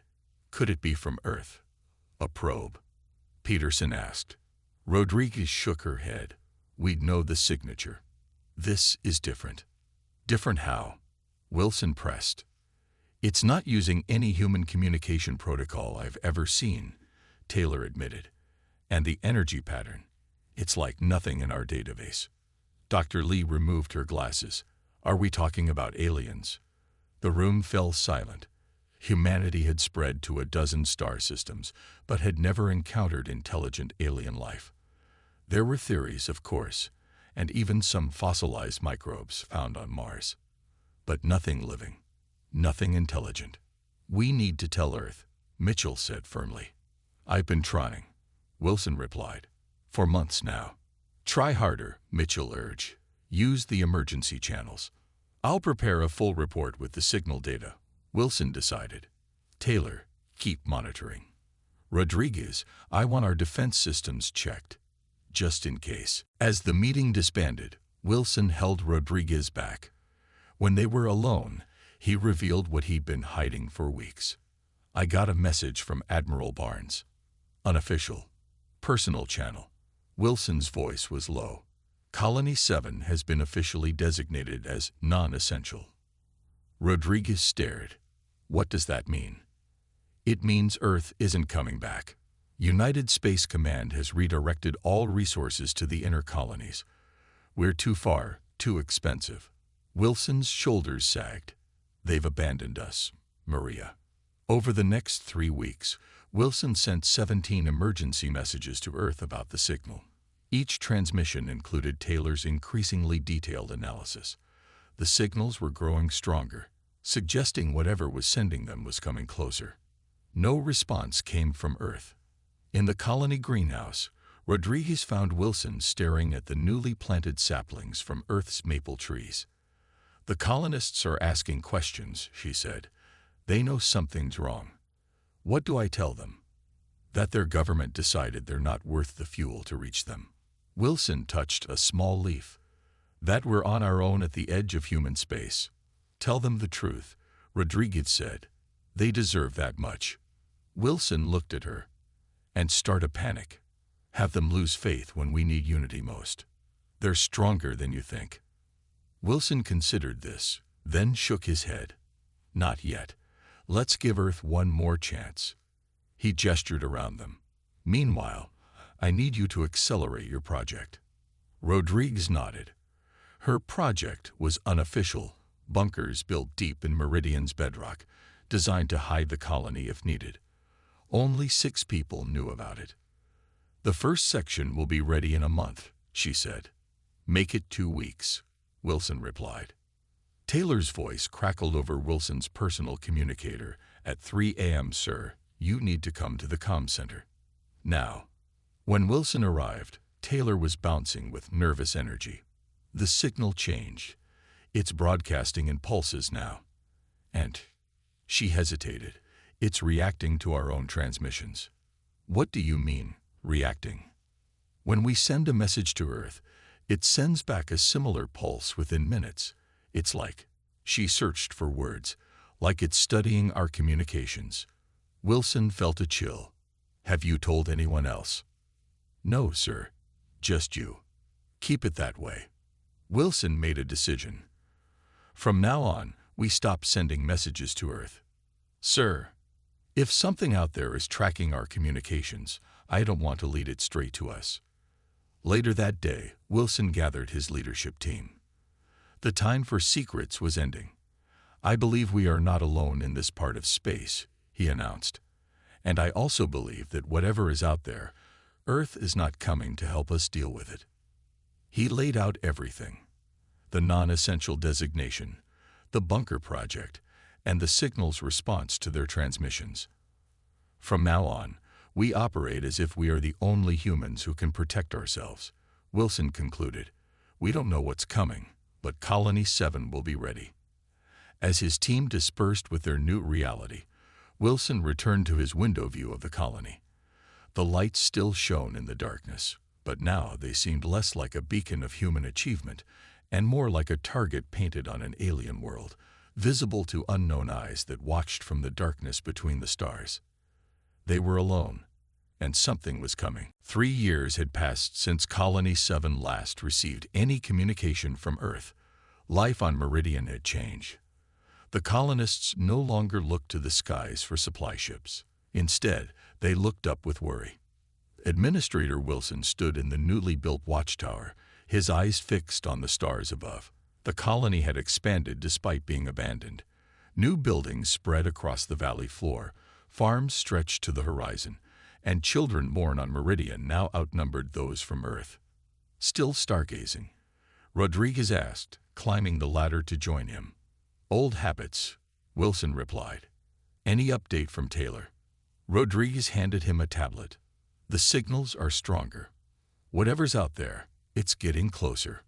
Could it be from Earth? A probe? Peterson asked. Rodriguez shook her head. We'd know the signature. This is different. Different how? Wilson pressed. It's not using any human communication protocol I've ever seen, Taylor admitted. And the energy pattern, it's like nothing in our database. Dr. Lee removed her glasses. Are we talking about aliens? The room fell silent. Humanity had spread to a dozen star systems, but had never encountered intelligent alien life. There were theories, of course, and even some fossilized microbes found on Mars. But nothing living, nothing intelligent. We need to tell Earth, Mitchell said firmly. I've been trying, Wilson replied. For months now. Try harder, Mitchell urged. Use the emergency channels. I'll prepare a full report with the signal data, Wilson decided. Taylor, keep monitoring. Rodriguez, I want our defense systems checked. Just in case. As the meeting disbanded, Wilson held Rodriguez back. When they were alone, he revealed what he'd been hiding for weeks. I got a message from Admiral Barnes. Unofficial. Personal channel. Wilson's voice was low. Colony 7 has been officially designated as non-essential. Rodriguez stared. What does that mean? It means Earth isn't coming back. United Space Command has redirected all resources to the inner colonies. We're too far, too expensive. Wilson's shoulders sagged. They've abandoned us, Maria. Over the next 3 weeks, Wilson sent 17 emergency messages to Earth about the signal. Each transmission included Taylor's increasingly detailed analysis. The signals were growing stronger, suggesting whatever was sending them was coming closer. No response came from Earth. In the colony greenhouse, Rodriguez found Wilson staring at the newly planted saplings from Earth's maple trees. The colonists are asking questions, she said. They know something's wrong. What do I tell them? That their government decided they're not worth the fuel to reach them. Wilson touched a small leaf. That we're on our own at the edge of human space. Tell them the truth, Rodriguez said. They deserve that much. Wilson looked at her. And start a panic. Have them lose faith when we need unity most. They're stronger than you think. Wilson considered this, then shook his head. Not yet. Let's give Earth one more chance. He gestured around them. Meanwhile, I need you to accelerate your project. Rodriguez nodded. Her project was unofficial, bunkers built deep in Meridian's bedrock, designed to hide the colony if needed. Only 6 people knew about it. The first section will be ready in a month, she said. Make it 2 weeks, Wilson replied. Taylor's voice crackled over Wilson's personal communicator. At 3 a.m., sir, you need to come to the comm center. Now. When Wilson arrived, Taylor was bouncing with nervous energy. The signal changed. It's broadcasting in pulses now. And she hesitated. It's reacting to our own transmissions. What do you mean, reacting? When we send a message to Earth, it sends back a similar pulse within minutes. It's like, she searched for words, like it's studying our communications. Wilson felt a chill. Have you told anyone else? No, sir. Just you. Keep it that way. Wilson made a decision. From now on, we stop sending messages to Earth. Sir, if something out there is tracking our communications, I don't want to lead it straight to us. Later that day, Wilson gathered his leadership team. The time for secrets was ending. I believe we are not alone in this part of space, he announced. And I also believe that whatever is out there, Earth is not coming to help us deal with it. He laid out everything. The non-essential designation, the bunker project, and the signal's response to their transmissions. From now on, we operate as if we are the only humans who can protect ourselves, Wilson concluded. We don't know what's coming, but Colony 7 will be ready. As his team dispersed with their new reality, Wilson returned to his window view of the colony. The lights still shone in the darkness, but now they seemed less like a beacon of human achievement and more like a target painted on an alien world, visible to unknown eyes that watched from the darkness between the stars. They were alone, and something was coming. 3 years had passed since Colony 7 last received any communication from Earth. Life on Meridian had changed. The colonists no longer looked to the skies for supply ships. Instead, they looked up with worry. Administrator Wilson stood in the newly built watchtower, his eyes fixed on the stars above. The colony had expanded despite being abandoned. New buildings spread across the valley floor, farms stretched to the horizon, and children born on Meridian now outnumbered those from Earth. Still stargazing, Rodriguez asked, climbing the ladder to join him. Old habits, Wilson replied. Any update from Taylor? Rodriguez handed him a tablet. The signals are stronger. Whatever's out there, it's getting closer.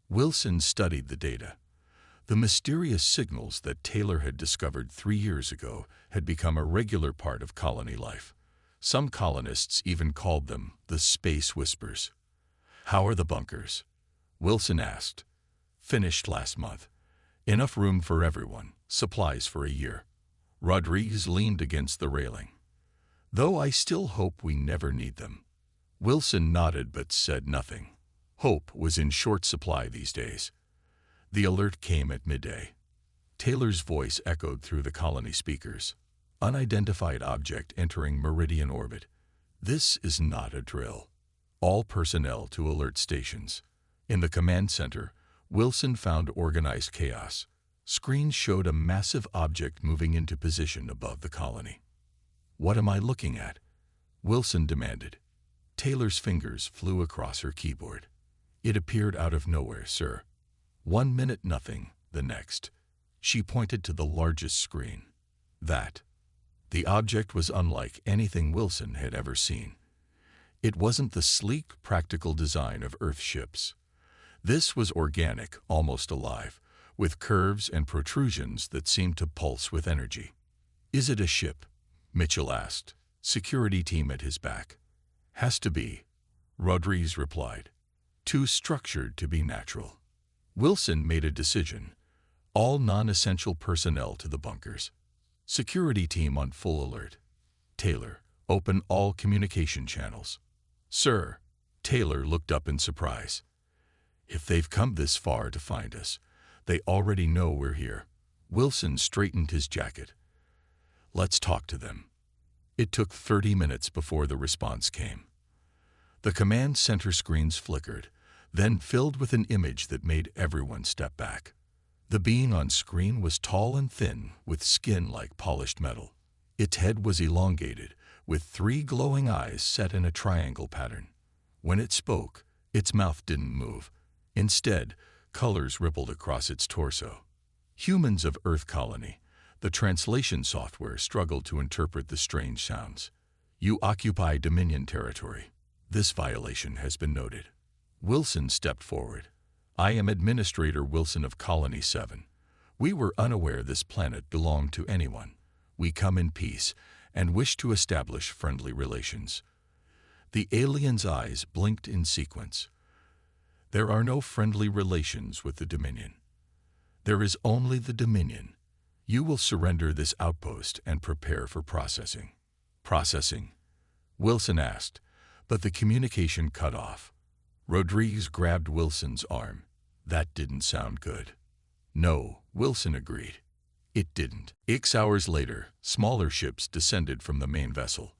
Wilson studied the data. The mysterious signals that Taylor had discovered 3 years ago had become a regular part of colony life. Some colonists even called them the Space Whispers. How are the bunkers? Wilson asked. Finished last month. Enough room for everyone, supplies for a year. Rodriguez leaned against the railing. Though I still hope we never need them. Wilson nodded but said nothing. Hope was in short supply these days. The alert came at midday. Taylor's voice echoed through the colony speakers. Unidentified object entering Meridian orbit. This is not a drill. All personnel to alert stations. In the command center, Wilson found organized chaos. Screens showed a massive object moving into position above the colony. What am I looking at? Wilson demanded. Taylor's fingers flew across her keyboard. It appeared out of nowhere, sir. 1 minute nothing, the next. She pointed to the largest screen. That. The object was unlike anything Wilson had ever seen. It wasn't the sleek, practical design of Earth ships. This was organic, almost alive, with curves and protrusions that seemed to pulse with energy. Is it a ship? Mitchell asked, security team at his back. Has to be, Rodriguez replied. Too structured to be natural. Wilson made a decision. All non-essential personnel to the bunkers. Security team on full alert. Taylor, open all communication channels. Sir, Taylor looked up in surprise. If they've come this far to find us, they already know we're here. Wilson straightened his jacket. Let's talk to them. It took 30 minutes before the response came. The command center screens flickered, then filled with an image that made everyone step back. The being on screen was tall and thin, with skin like polished metal. Its head was elongated, with 3 glowing eyes set in a triangle pattern. When it spoke, its mouth didn't move. Instead, colors rippled across its torso. Humans of Earth Colony. The translation software struggled to interpret the strange sounds. You occupy Dominion territory. This violation has been noted. Wilson stepped forward. I am Administrator Wilson of Colony 7. We were unaware this planet belonged to anyone. We come in peace and wish to establish friendly relations. The alien's eyes blinked in sequence. There are no friendly relations with the Dominion. There is only the Dominion. You will surrender this outpost and prepare for processing. Processing? Wilson asked, but the communication cut off. Rodriguez grabbed Wilson's arm. That didn't sound good. No, Wilson agreed. It didn't. 6 hours later, smaller ships descended from the main vessel.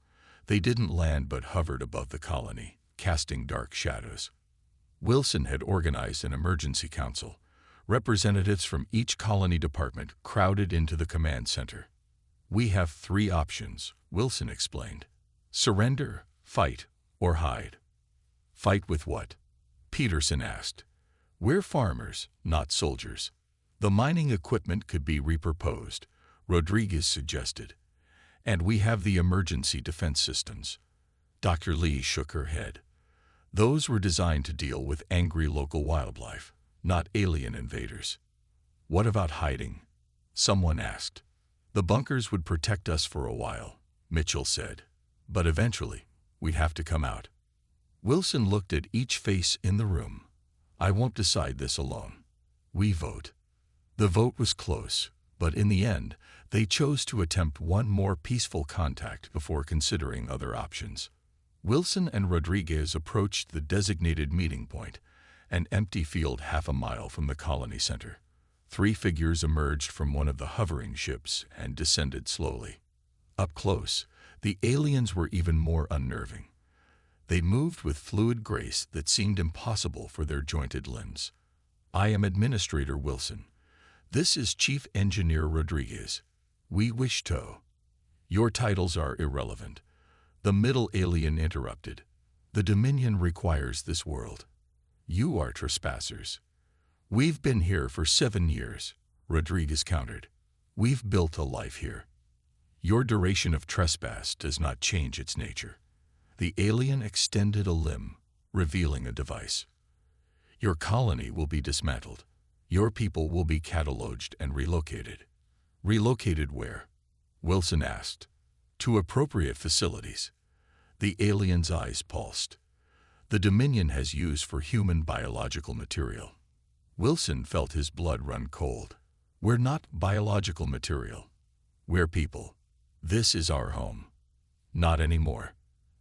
They didn't land but hovered above the colony, casting dark shadows. Wilson had organized an emergency council. Representatives from each colony department crowded into the command center. We have 3 options, Wilson explained. Surrender, fight, or hide. Fight with what? Peterson asked. We're farmers, not soldiers. The mining equipment could be repurposed, Rodriguez suggested. And we have the emergency defense systems. Dr. Lee shook her head. Those were designed to deal with angry local wildlife, not alien invaders. What about hiding? Someone asked. The bunkers would protect us for a while, Mitchell said. But eventually, we'd have to come out. Wilson looked at each face in the room. I won't decide this alone. We vote. The vote was close, but in the end, they chose to attempt one more peaceful contact before considering other options. Wilson and Rodriguez approached the designated meeting point, an empty field half a mile from the colony center. 3 figures emerged from one of the hovering ships and descended slowly. Up close, the aliens were even more unnerving. They moved with fluid grace that seemed impossible for their jointed limbs. I am Administrator Wilson. This is Chief Engineer Rodriguez. We wish to. Your titles are irrelevant. The middle alien interrupted. The Dominion requires this world. You are trespassers. We've been here for 7 years, Rodriguez countered. We've built a life here. Your duration of trespass does not change its nature. The alien extended a limb, revealing a device. Your colony will be dismantled. Your people will be cataloged and relocated. Relocated where? Wilson asked. To appropriate facilities. The alien's eyes pulsed. The Dominion has use for human biological material. Wilson felt his blood run cold. We're not biological material. We're people. This is our home. Not anymore.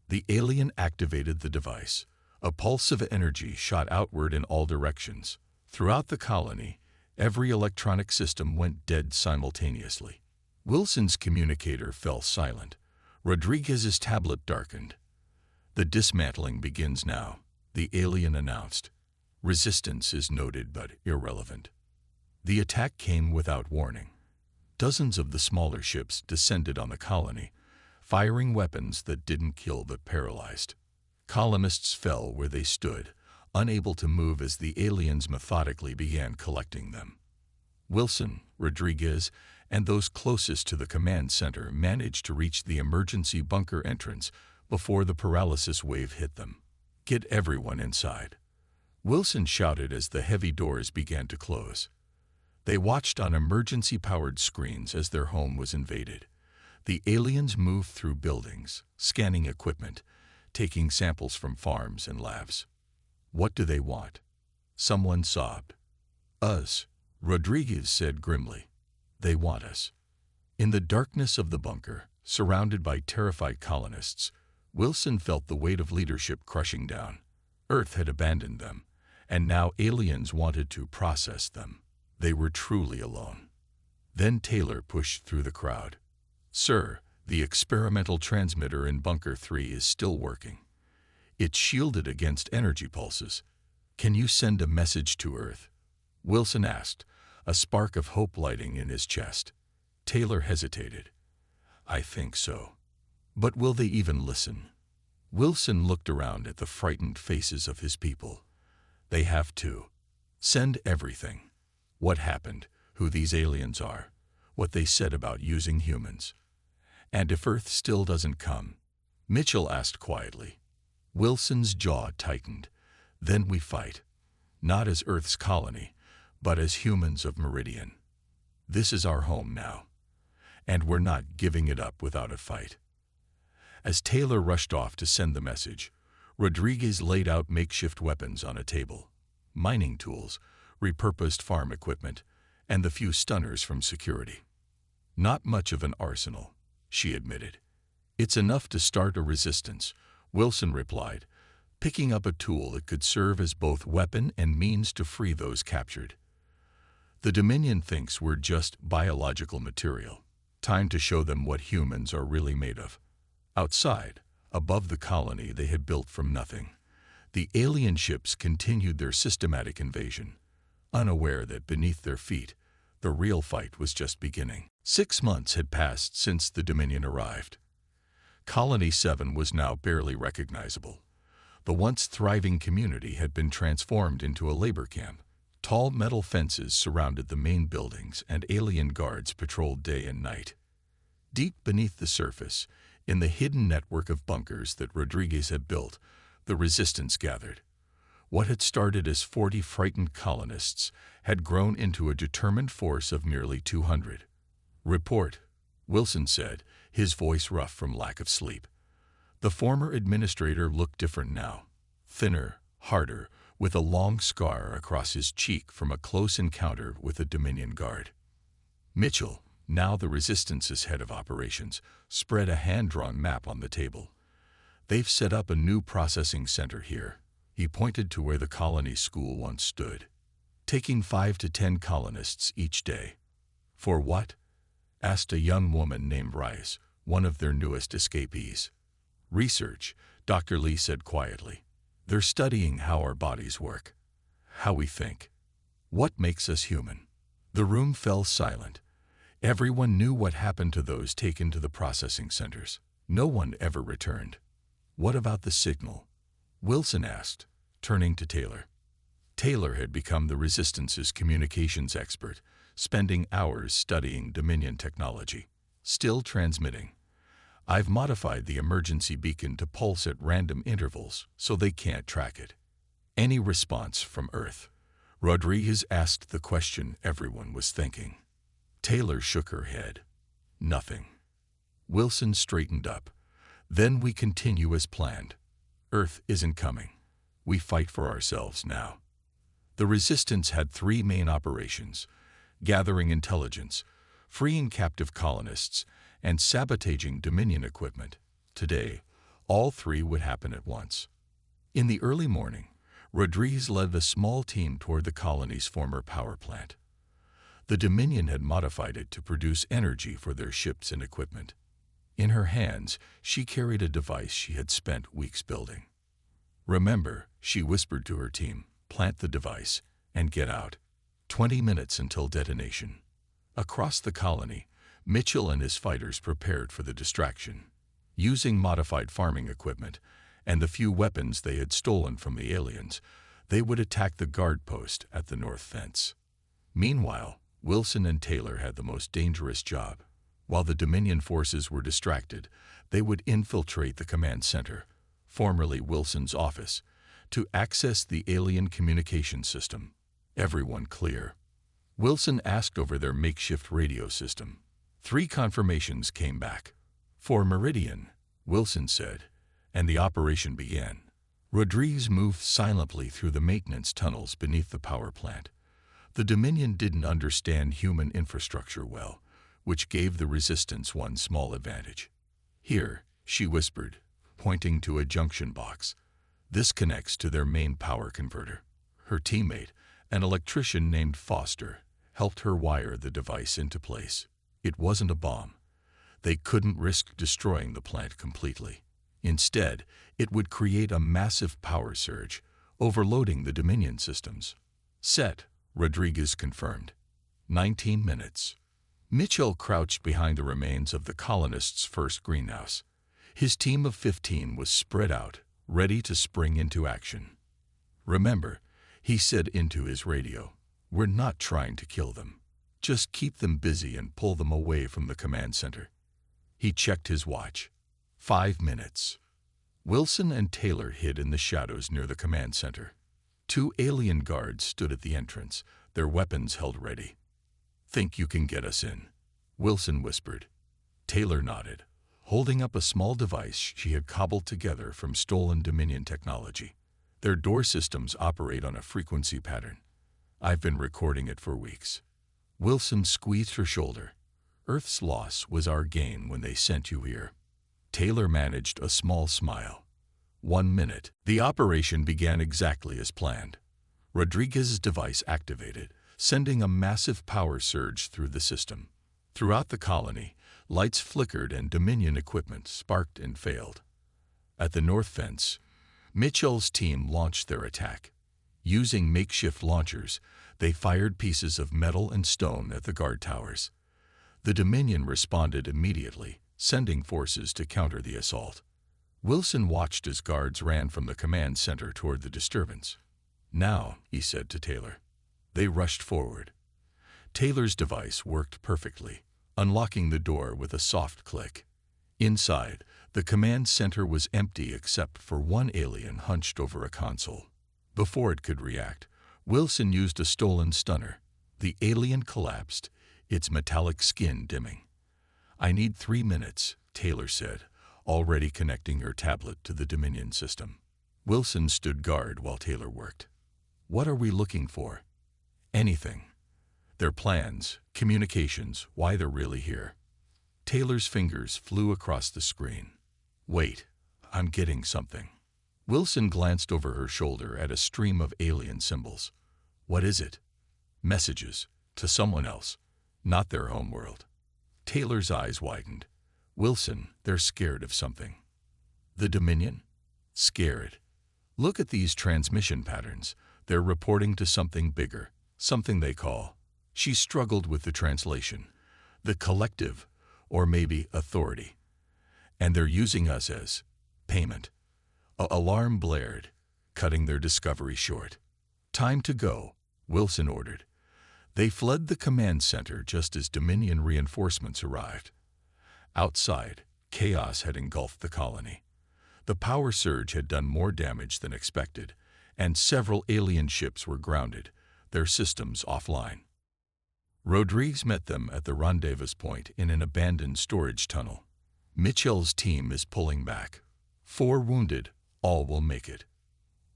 The alien activated the device. A pulse of energy shot outward in all directions. Throughout the colony, every electronic system went dead simultaneously. Wilson's communicator fell silent. Rodriguez's tablet darkened. The dismantling begins now, the alien announced. Resistance is noted but irrelevant. The attack came without warning. Dozens of the smaller ships descended on the colony, firing weapons that didn't kill but paralyzed. Colonists fell where they stood, unable to move as the aliens methodically began collecting them. Wilson, Rodriguez, and those closest to the command center managed to reach the emergency bunker entrance before the paralysis wave hit them. Get everyone inside. Wilson shouted as the heavy doors began to close. They watched on emergency-powered screens as their home was invaded. The aliens moved through buildings, scanning equipment, taking samples from farms and labs. What do they want? Someone sobbed. Us, Rodriguez said grimly. They want us. In the darkness of the bunker, surrounded by terrified colonists, Wilson felt the weight of leadership crushing down. Earth had abandoned them, and now aliens wanted to process them. They were truly alone. Then Taylor pushed through the crowd. Sir, the experimental transmitter in Bunker 3 is still working. It's shielded against energy pulses. Can you send a message to Earth? Wilson asked, a spark of hope lighting in his chest. Taylor hesitated. I think so. But will they even listen? Wilson looked around at the frightened faces of his people. They have to. Send everything. What happened, who these aliens are, what they said about using humans. And if Earth still doesn't come? Mitchell asked quietly. Wilson's jaw tightened. Then we fight. Not as Earth's colony, but as humans of Meridian. This is our home now. And we're not giving it up without a fight. As Taylor rushed off to send the message, Rodriguez laid out makeshift weapons on a table. Mining tools, repurposed farm equipment, and the few stunners from security. Not much of an arsenal, she admitted. It's enough to start a resistance, Wilson replied, picking up a tool that could serve as both weapon and means to free those captured. The Dominion thinks we're just biological material. Time to show them what humans are really made of. Outside, above the colony they had built from nothing, the alien ships continued their systematic invasion, unaware that beneath their feet, the real fight was just beginning. 6 months had passed since the Dominion arrived. Colony 7 was now barely recognizable. The once thriving community had been transformed into a labor camp. Tall metal fences surrounded the main buildings and alien guards patrolled day and night. Deep beneath the surface, in the hidden network of bunkers that Rodriguez had built, the resistance gathered. What had started as 40 frightened colonists had grown into a determined force of nearly 200. "Report," Wilson said, his voice rough from lack of sleep. The former administrator looked different now, thinner, harder, with a long scar across his cheek from a close encounter with a Dominion guard. Mitchell, now the Resistance's head of operations, spread a hand-drawn map on the table. "They've set up a new processing center here." He pointed to where the colony school once stood. "Taking 5 to 10 colonists each day." "For what?" asked a young woman named Rice, one of their newest escapees. "Research," Dr. Lee said quietly. "They're studying how our bodies work, how we think, what makes us human." The room fell silent. Everyone knew what happened to those taken to the processing centers. No one ever returned. "What about the signal?" Wilson asked, turning to Taylor. Taylor had become the Resistance's communications expert, spending hours studying Dominion technology. "Still transmitting. I've modified the emergency beacon to pulse at random intervals so they can't track it." "Any response from Earth?" Rodriguez asked the question everyone was thinking. Taylor shook her head. "Nothing." Wilson straightened up. "Then we continue as planned. Earth isn't coming. We fight for ourselves now." The Resistance had 3 main operations: gathering intelligence, freeing captive colonists, and sabotaging Dominion equipment. Today, all 3 would happen at once. In the early morning, Rodriguez led a small team toward the colony's former power plant. The Dominion had modified it to produce energy for their ships and equipment. In her hands, she carried a device she had spent weeks building. "Remember," she whispered to her team, "plant the device and get out. 20 minutes until detonation." Across the colony, Mitchell and his fighters prepared for the distraction. Using modified farming equipment and the few weapons they had stolen from the aliens, they would attack the guard post at the north fence. Meanwhile, Wilson and Taylor had the most dangerous job. While the Dominion forces were distracted, they would infiltrate the command center, formerly Wilson's office, to access the alien communication system. Everyone clear. Wilson asked over their makeshift radio system. 3 confirmations came back. "For Meridian," Wilson said, and the operation began. Rodriguez moved silently through the maintenance tunnels beneath the power plant. The Dominion didn't understand human infrastructure well, which gave the Resistance one small advantage. "Here," she whispered, pointing to a junction box. "This connects to their main power converter." Her teammate, an electrician named Foster, helped her wire the device into place. It wasn't a bomb. They couldn't risk destroying the plant completely. Instead, it would create a massive power surge, overloading the Dominion systems. "Set," Rodriguez confirmed. 19 minutes. Mitchell crouched behind the remains of the colonists' first greenhouse. His team of 15 was spread out, ready to spring into action. "Remember," he said into his radio, "we're not trying to kill them. Just keep them busy and pull them away from the command center." He checked his watch. 5 minutes. Wilson and Taylor hid in the shadows near the command center. 2 alien guards stood at the entrance, their weapons held ready. "Think you can get us in?" Wilson whispered. Taylor nodded, holding up a small device she had cobbled together from stolen Dominion technology. "Their door systems operate on a frequency pattern. I've been recording it for weeks." Wilson squeezed her shoulder. "Earth's loss was our gain when they sent you here." Taylor managed a small smile. 1 minute. The operation began exactly as planned. Rodriguez's device activated, sending a massive power surge through the system. Throughout the colony, lights flickered and Dominion equipment sparked and failed. At the north fence, Mitchell's team launched their attack. Using makeshift launchers, they fired pieces of metal and stone at the guard towers. The Dominion responded immediately, sending forces to counter the assault. Wilson watched as guards ran from the command center toward the disturbance. "Now," he said to Taylor. They rushed forward. Taylor's device worked perfectly. unlocking the door with a soft click. Inside, the command center was empty except for one alien hunched over a console. Before it could react, Wilson used a stolen stunner. The alien collapsed, its metallic skin dimming. "I need 3 minutes," Taylor said, already connecting her tablet to the Dominion system. Wilson stood guard while Taylor worked. "What are we looking for?" "Anything. Their plans, communications, why they're really here." Taylor's fingers flew across the screen. "Wait, I'm getting something." Wilson glanced over her shoulder at a stream of alien symbols. "What is it?" "Messages. To someone else. Not their homeworld." Taylor's eyes widened. "Wilson, they're scared of something." "The Dominion?" "Scared. Look at these transmission patterns. They're reporting to something bigger, something they call—" She struggled with the translation. "The collective, or maybe authority. And they're using us as payment." Alarm blared, cutting their discovery short. "Time to go," Wilson ordered. They fled the command center just as Dominion reinforcements arrived. Outside, chaos had engulfed the colony. The power surge had done more damage than expected, and several alien ships were grounded, their systems offline. Rodriguez met them at the rendezvous point in an abandoned storage tunnel. "Mitchell's team is pulling back. 4 wounded, all will make it."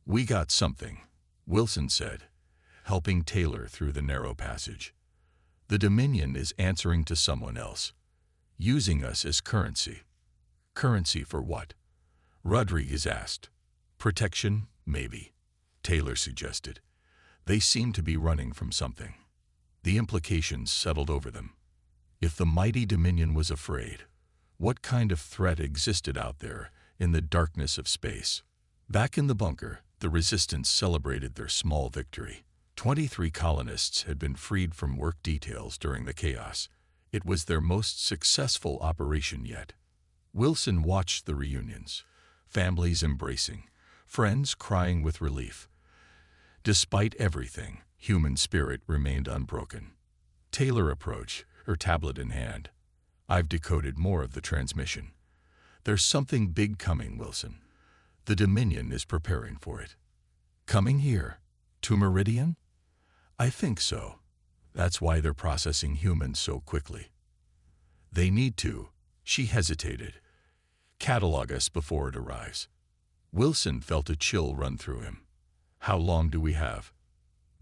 "We got something," Wilson said, helping Taylor through the narrow passage. "The Dominion is answering to someone else, using us as currency." "Currency for what?" Rodriguez asked. "Protection, maybe," Taylor suggested. They seemed to be running from something. The implications settled over them. If the mighty Dominion was afraid, what kind of threat existed out there in the darkness of space? Back in the bunker, the Resistance celebrated their small victory. 23 colonists had been freed from work details during the chaos. It was their most successful operation yet. Wilson watched the reunions, families embracing, friends crying with relief. Despite everything, human spirit remained unbroken. Taylor approached, her tablet in hand. "I've decoded more of the transmission. There's something big coming, Wilson. The Dominion is preparing for it." "Coming here? To Meridian?" "I think so. That's why they're processing humans so quickly." "They need to," she hesitated, "catalog us before it arrives." Wilson felt a chill run through him. "How long do we have?"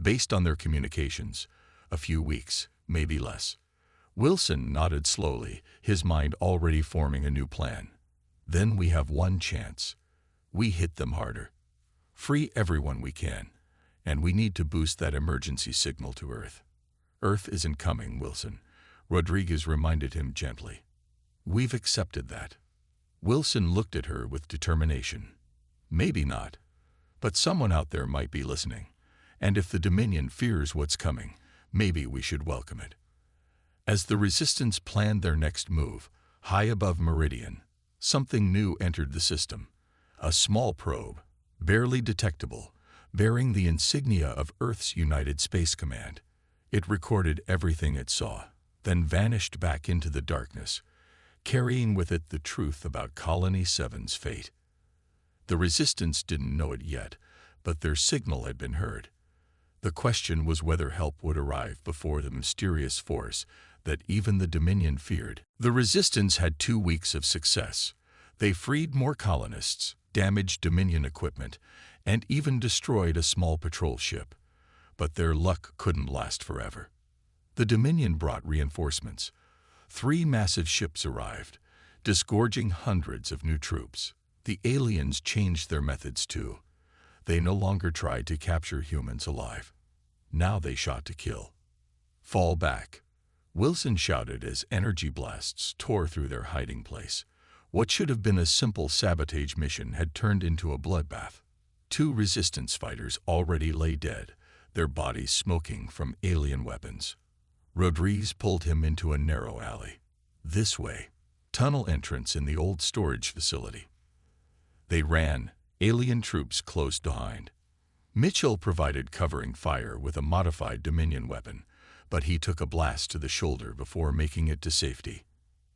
"Based on their communications, a few weeks, maybe less." Wilson nodded slowly, his mind already forming a new plan. "Then we have one chance. We hit them harder. Free everyone we can, and we need to boost that emergency signal to Earth." "Earth isn't coming, Wilson," Rodriguez reminded him gently. "We've accepted that." Wilson looked at her with determination. "Maybe not, but someone out there might be listening. And if the Dominion fears what's coming, maybe we should welcome it." As the Resistance planned their next move, high above Meridian, something new entered the system. A small probe, barely detectable, bearing the insignia of Earth's United Space Command. It recorded everything it saw, then vanished back into the darkness, carrying with it the truth about Colony 7's fate. The Resistance didn't know it yet, but their signal had been heard. The question was whether help would arrive before the mysterious force that even the Dominion feared. The Resistance had 2 weeks of success. They freed more colonists, damaged Dominion equipment, and even destroyed a small patrol ship. But their luck couldn't last forever. The Dominion brought reinforcements. 3 massive ships arrived, disgorging hundreds of new troops. The aliens changed their methods too. They no longer tried to capture humans alive. Now they shot to kill. "Fall back," Wilson shouted as energy blasts tore through their hiding place. What should have been a simple sabotage mission had turned into a bloodbath. 2 Resistance fighters already lay dead, their bodies smoking from alien weapons. Rodriguez pulled him into a narrow alley. "This way." Tunnel entrance in the old storage facility. They ran, alien troops close behind. Mitchell provided covering fire with a modified Dominion weapon, but he took a blast to the shoulder before making it to safety.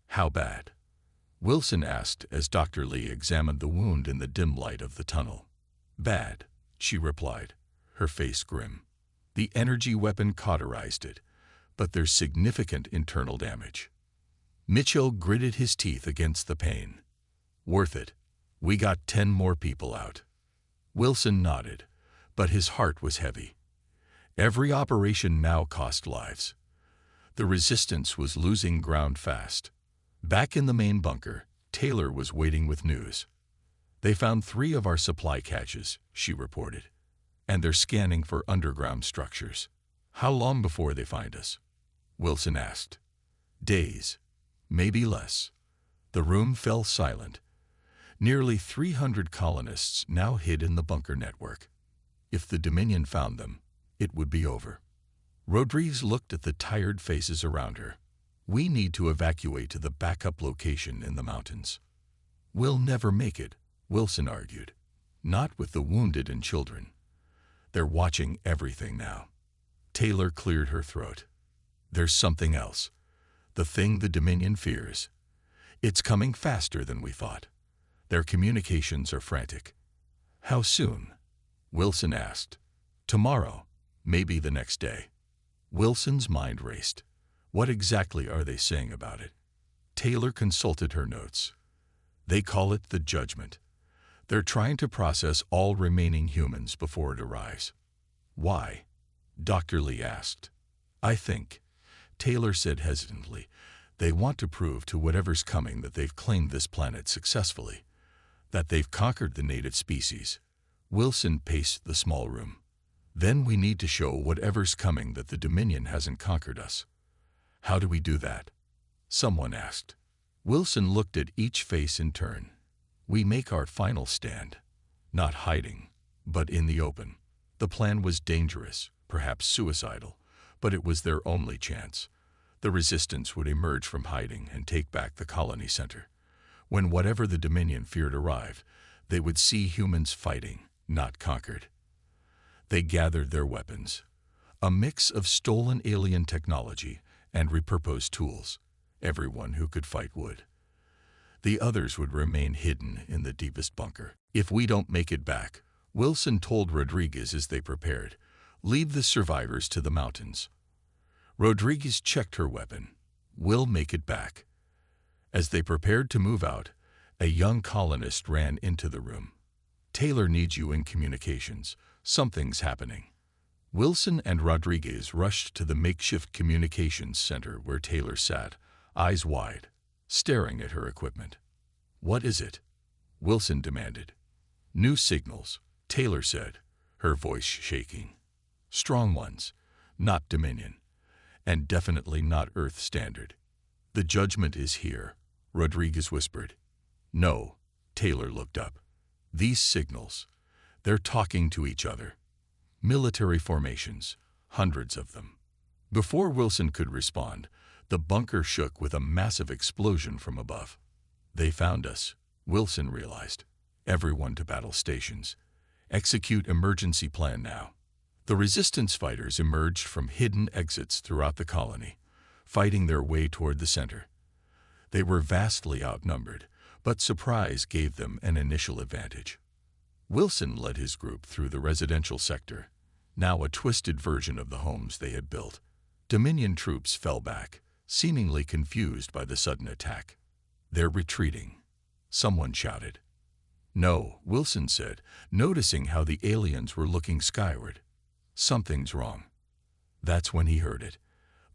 "How bad?" Wilson asked as Dr. Lee examined the wound in the dim light of the tunnel. "Bad," she replied, her face grim. "The energy weapon cauterized it, but there's significant internal damage." Mitchell gritted his teeth against the pain. "Worth it. We got 10 more people out." Wilson nodded, but his heart was heavy. Every operation now cost lives. The resistance was losing ground fast. Back in the main bunker, Taylor was waiting with news. "They found 3 of our supply caches," she reported, "and they're scanning for underground structures." "How long before they find us?" Wilson asked. "Days, maybe less." The room fell silent. Nearly 300 colonists now hid in the bunker network. If the Dominion found them, it would be over. Rodriguez looked at the tired faces around her. "We need to evacuate to the backup location in the mountains." "We'll never make it," Wilson argued. "Not with the wounded and children. They're watching everything now." Taylor cleared her throat. "There's something else. The thing the Dominion fears. It's coming faster than we thought. Their communications are frantic." "How soon?" Wilson asked. "Tomorrow, maybe the next day." Wilson's mind raced. What exactly are they saying about it? Taylor consulted her notes. "They call it the Judgment. They're trying to process all remaining humans before it arrives." "Why?" Dr. Lee asked. "I think," Taylor said hesitantly, "they want to prove to whatever's coming that they've claimed this planet successfully, that they've conquered the native species." Wilson paced the small room. "Then we need to show whatever's coming that the Dominion hasn't conquered us." "How do we do that?" someone asked. Wilson looked at each face in turn. "We make our final stand. Not hiding, but in the open." The plan was dangerous, perhaps suicidal, but it was their only chance. The resistance would emerge from hiding and take back the colony center. When whatever the Dominion feared arrived, they would see humans fighting, not conquered. They gathered their weapons, a mix of stolen alien technology and repurposed tools. Everyone who could fight would. The others would remain hidden in the deepest bunker. "If we don't make it back," Wilson told Rodriguez as they prepared, "leave the survivors to the mountains." Rodriguez checked her weapon. "We'll make it back." As they prepared to move out, a young colonist ran into the room. "Taylor needs you in communications. Something's happening." Wilson and Rodriguez rushed to the makeshift communications center where Taylor sat, eyes wide, staring at her equipment. "What is it?" Wilson demanded. "New signals," Taylor said, her voice shaking. "Strong ones, not Dominion, and definitely not Earth standard." "The Judgment is here," Rodriguez whispered. "No," Taylor looked up. "These signals, they're talking to each other. Military formations, hundreds of them." Before Wilson could respond, the bunker shook with a massive explosion from above. "They found us," Wilson realized. "Everyone to battle stations. Execute emergency plan now." The resistance fighters emerged from hidden exits throughout the colony, fighting their way toward the center. They were vastly outnumbered, but surprise gave them an initial advantage. Wilson led his group through the residential sector, now a twisted version of the homes they had built. Dominion troops fell back, seemingly confused by the sudden attack. "They're retreating," someone shouted. "No," Wilson said, noticing how the aliens were looking skyward. "Something's wrong." That's when he heard it,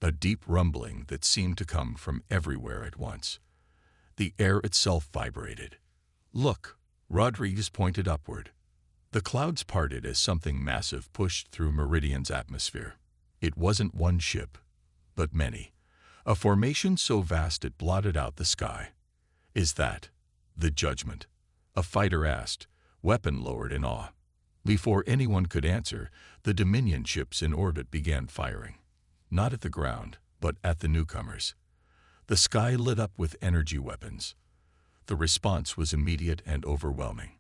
a deep rumbling that seemed to come from everywhere at once. The air itself vibrated. "Look," Rodriguez pointed upward. The clouds parted as something massive pushed through Meridian's atmosphere. It wasn't one ship, but many, a formation so vast it blotted out the sky. "Is that the Judgment?" a fighter asked, weapon lowered in awe. Before anyone could answer, the Dominion ships in orbit began firing, not at the ground, but at the newcomers. The sky lit up with energy weapons. The response was immediate and overwhelming.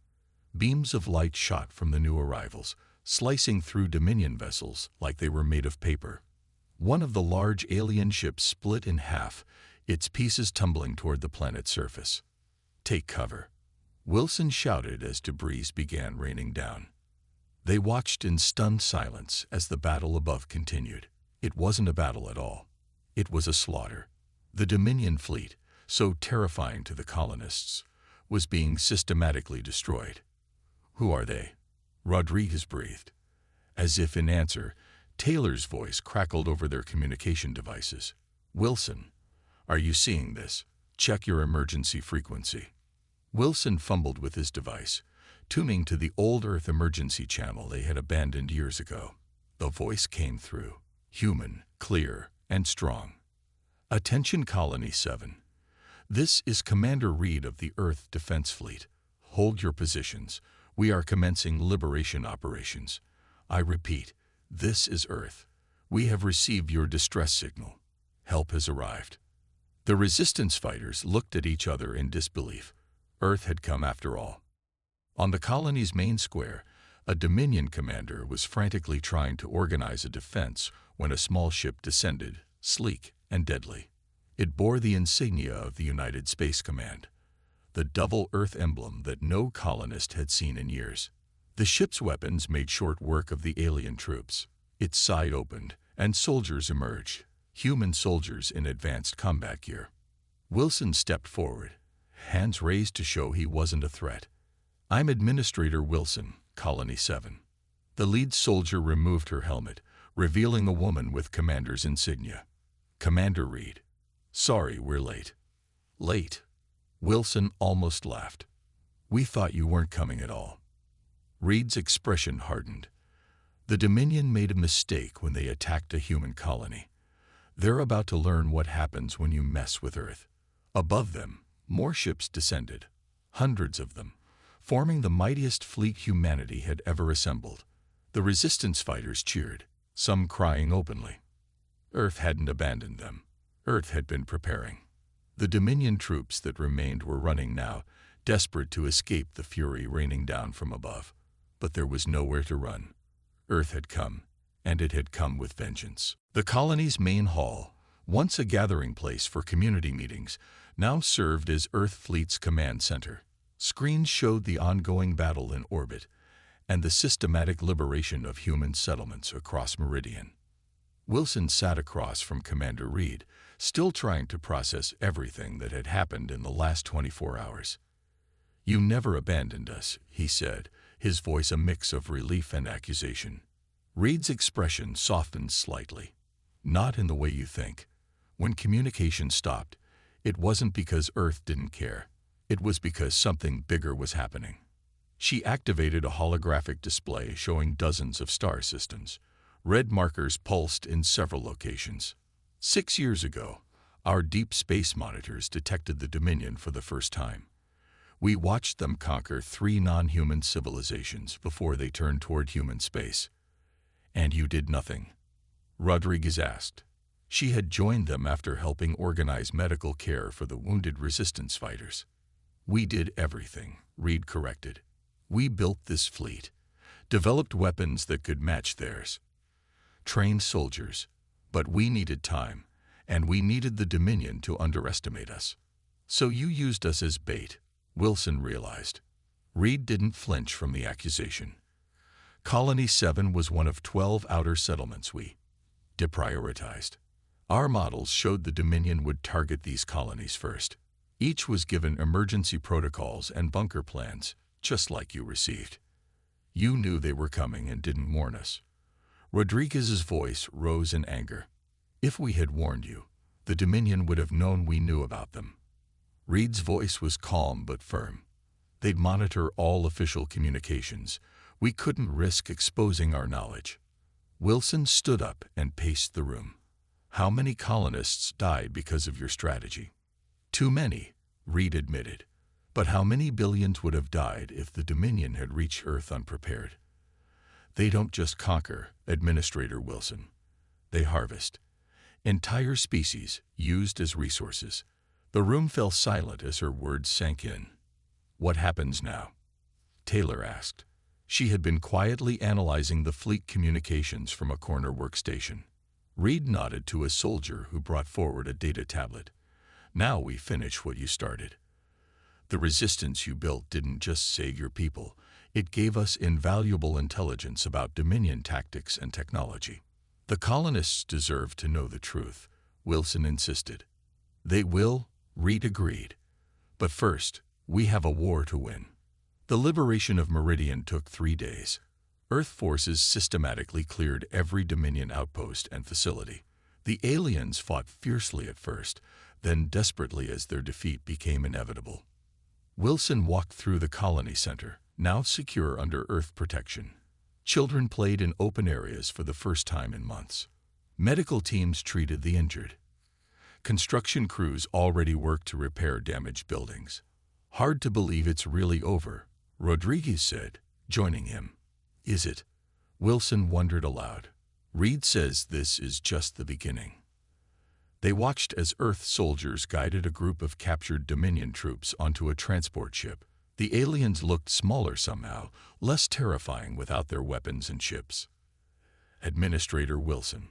Beams of light shot from the new arrivals, slicing through Dominion vessels like they were made of paper. One of the large alien ships split in half, its pieces tumbling toward the planet's surface. "Take cover," Wilson shouted as debris began raining down. They watched in stunned silence as the battle above continued. It wasn't a battle at all. It was a slaughter. The Dominion fleet, so terrifying to the colonists, was being systematically destroyed. "Who are they?" Rodriguez breathed. As if in answer, Taylor's voice crackled over their communication devices. "Wilson, are you seeing this? Check your emergency frequency." Wilson fumbled with his device, tuning to the old Earth emergency channel they had abandoned years ago. The voice came through, human, clear, and strong. "Attention Colony 7. This is Commander Reed of the Earth Defense Fleet. Hold your positions. We are commencing liberation operations. I repeat, this is Earth. We have received your distress signal. Help has arrived." The resistance fighters looked at each other in disbelief. Earth had come after all. On the colony's main square, a Dominion commander was frantically trying to organize a defense when a small ship descended, sleek and deadly. It bore the insignia of the United Space Command, the double Earth emblem that no colonist had seen in years. The ship's weapons made short work of the alien troops. Its side opened, and soldiers emerged, human soldiers in advanced combat gear. Wilson stepped forward, hands raised to show he wasn't a threat. "I'm Administrator Wilson, Colony 7. The lead soldier removed her helmet, revealing a woman with Commander's insignia. "Commander Reed. Sorry we're late." "Late?" Wilson almost laughed. "We thought you weren't coming at all." Reed's expression hardened. The Dominion made a mistake when they attacked a human colony. They're about to learn what happens when you mess with Earth. Above them, more ships descended, hundreds of them, forming the mightiest fleet humanity had ever assembled. The resistance fighters cheered, some crying openly. Earth hadn't abandoned them. Earth had been preparing. The Dominion troops that remained were running now, desperate to escape the fury raining down from above. But there was nowhere to run. Earth had come, and it had come with vengeance. The colony's main hall, once a gathering place for community meetings, now served as Earth Fleet's command center. Screens showed the ongoing battle in orbit and the systematic liberation of human settlements across Meridian. Wilson sat across from Commander Reed, still trying to process everything that had happened in the last 24 hours. "You never abandoned us," he said, his voice a mix of relief and accusation. Reed's expression softened slightly. "Not in the way you think. When communication stopped, it wasn't because Earth didn't care. It was because something bigger was happening." She activated a holographic display showing dozens of star systems. Red markers pulsed in several locations. 6 years ago, our deep space monitors detected the Dominion for the first time. We watched them conquer 3 non-human civilizations before they turned toward human space. "And you did nothing?" Rodriguez asked. She had joined them after helping organize medical care for the wounded resistance fighters. "We did everything," Reed corrected. "We built this fleet, developed weapons that could match theirs, trained soldiers, but we needed time, and we needed the Dominion to underestimate us. So you used us as bait," Wilson realized. Reed didn't flinch from the accusation. "Colony 7 was one of 12 outer settlements we deprioritized. Our models showed the Dominion would target these colonies first. Each was given emergency protocols and bunker plans, just like you received. You knew they were coming and didn't warn us." Rodriguez's voice rose in anger. "If we had warned you, the Dominion would have known we knew about them." Reed's voice was calm but firm. "They'd monitor all official communications. We couldn't risk exposing our knowledge." Wilson stood up and paced the room. "How many colonists died because of your strategy?" "Too many," Reed admitted. "But how many billions would have died if the Dominion had reached Earth unprepared?" "They don't just conquer, Administrator Wilson. They harvest. Entire species used as resources." The room fell silent as her words sank in. "What happens now?" Taylor asked. She had been quietly analyzing the fleet communications from a corner workstation. Reed nodded to a soldier who brought forward a data tablet. Now we finish what you started. The resistance you built didn't just save your people. It gave us invaluable intelligence about Dominion tactics and technology. The colonists deserve to know the truth, Wilson insisted. They will, Reed agreed. But first, we have a war to win. The liberation of Meridian took 3 days. Earth forces systematically cleared every Dominion outpost and facility. The aliens fought fiercely at first, then desperately as their defeat became inevitable. Wilson walked through the colony center, now secure under Earth protection. Children played in open areas for the first time in months. Medical teams treated the injured. Construction crews already worked to repair damaged buildings. Hard to believe it's really over, Rodriguez said, joining him. Is it? Wilson wondered aloud. Reed says this is just the beginning. They watched as Earth soldiers guided a group of captured Dominion troops onto a transport ship. The aliens looked smaller somehow, less terrifying without their weapons and ships. Administrator Wilson,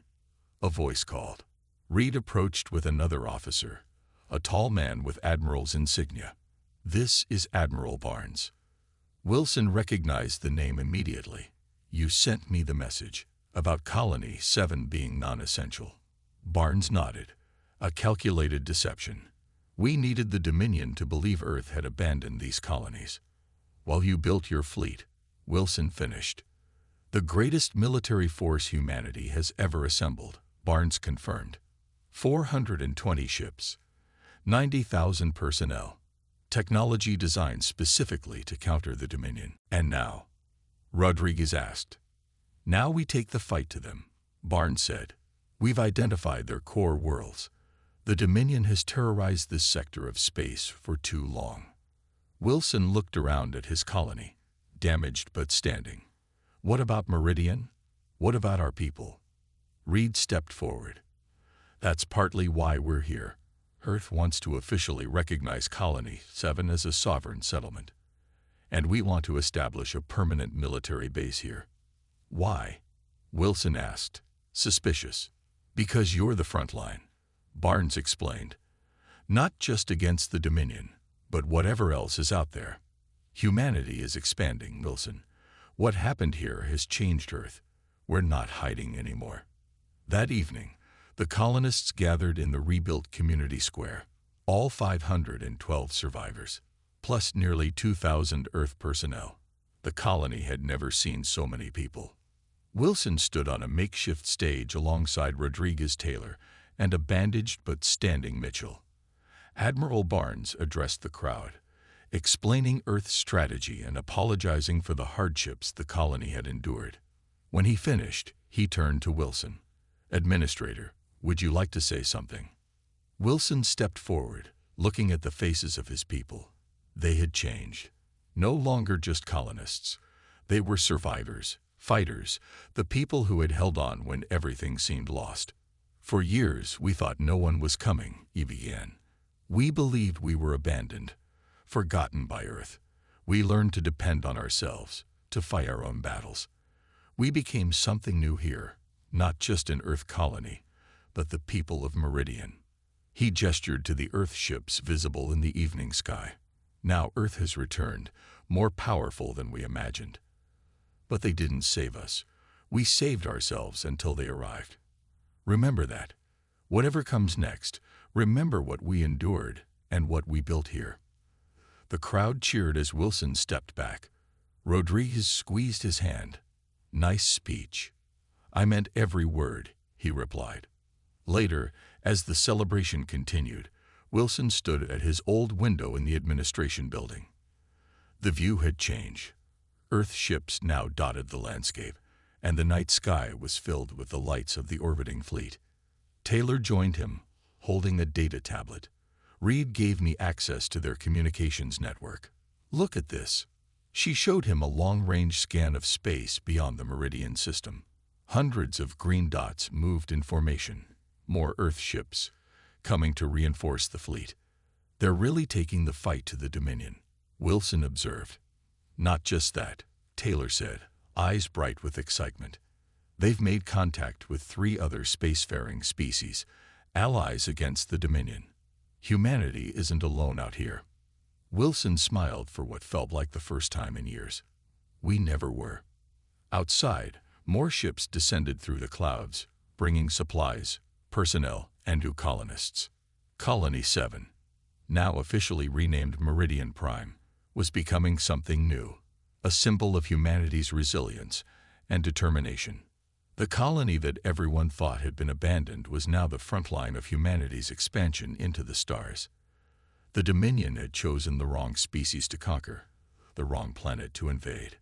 a voice called. Reed approached with another officer, a tall man with Admiral's insignia. This is Admiral Barnes. Wilson recognized the name immediately. You sent me the message about Colony 7 being non-essential. Barnes nodded. A calculated deception. We needed the Dominion to believe Earth had abandoned these colonies. While you built your fleet, Wilson finished. The greatest military force humanity has ever assembled, Barnes confirmed. 420 ships, 90,000 personnel, technology designed specifically to counter the Dominion. And now? Rodriguez asked. Now we take the fight to them, Barnes said. We've identified their core worlds. The Dominion has terrorized this sector of space for too long. Wilson looked around at his colony, damaged but standing. What about Meridian? What about our people? Reed stepped forward. That's partly why we're here. Earth wants to officially recognize Colony 7 as a sovereign settlement. And we want to establish a permanent military base here. Why? Wilson asked, suspicious. Because you're the front line, Barnes explained. Not just against the Dominion, but whatever else is out there. Humanity is expanding, Wilson. What happened here has changed Earth. We're not hiding anymore. That evening, the colonists gathered in the rebuilt community square, all 512 survivors, plus nearly 2,000 Earth personnel. The colony had never seen so many people. Wilson stood on a makeshift stage alongside Rodriguez Taylor and a bandaged but standing Mitchell. Admiral Barnes addressed the crowd, explaining Earth's strategy and apologizing for the hardships the colony had endured. When he finished, he turned to Wilson. Administrator, would you like to say something? Wilson stepped forward, looking at the faces of his people. They had changed. No longer just colonists. They were survivors, fighters, the people who had held on when everything seemed lost. For years, we thought no one was coming, he began. We believed we were abandoned, forgotten by Earth. We learned to depend on ourselves, to fight our own battles. We became something new here, not just an Earth colony, but the people of Meridian. He gestured to the Earth ships visible in the evening sky. Now Earth has returned, more powerful than we imagined. But they didn't save us. We saved ourselves until they arrived. Remember that. Whatever comes next, remember what we endured and what we built here. The crowd cheered as Wilson stepped back. Rodriguez squeezed his hand. Nice speech. I meant every word, he replied. Later, as the celebration continued, Wilson stood at his old window in the administration building. The view had changed. Earth ships now dotted the landscape, and the night sky was filled with the lights of the orbiting fleet. Taylor joined him, holding a data tablet. Reed gave me access to their communications network. Look at this. She showed him a long-range scan of space beyond the Meridian system. Hundreds of green dots moved in formation, more Earth ships, coming to reinforce the fleet. They're really taking the fight to the Dominion, Wilson observed. Not just that, Taylor said, eyes bright with excitement. They've made contact with 3 other spacefaring species, allies against the Dominion. Humanity isn't alone out here. Wilson smiled for what felt like the first time in years. We never were. Outside, more ships descended through the clouds, bringing supplies, personnel, and new colonists. Colony 7, now officially renamed Meridian Prime, was becoming something new, a symbol of humanity's resilience and determination. The colony that everyone thought had been abandoned was now the front line of humanity's expansion into the stars. The Dominion had chosen the wrong species to conquer, the wrong planet to invade.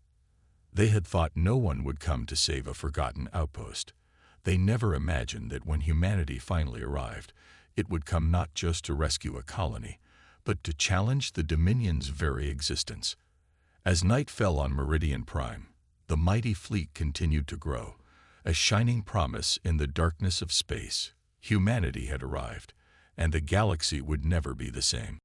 They had thought no one would come to save a forgotten outpost. They never imagined that when humanity finally arrived, it would come not just to rescue a colony, but to challenge the Dominion's very existence. As night fell on Meridian Prime, the mighty fleet continued to grow, a shining promise in the darkness of space. Humanity had arrived, and the galaxy would never be the same.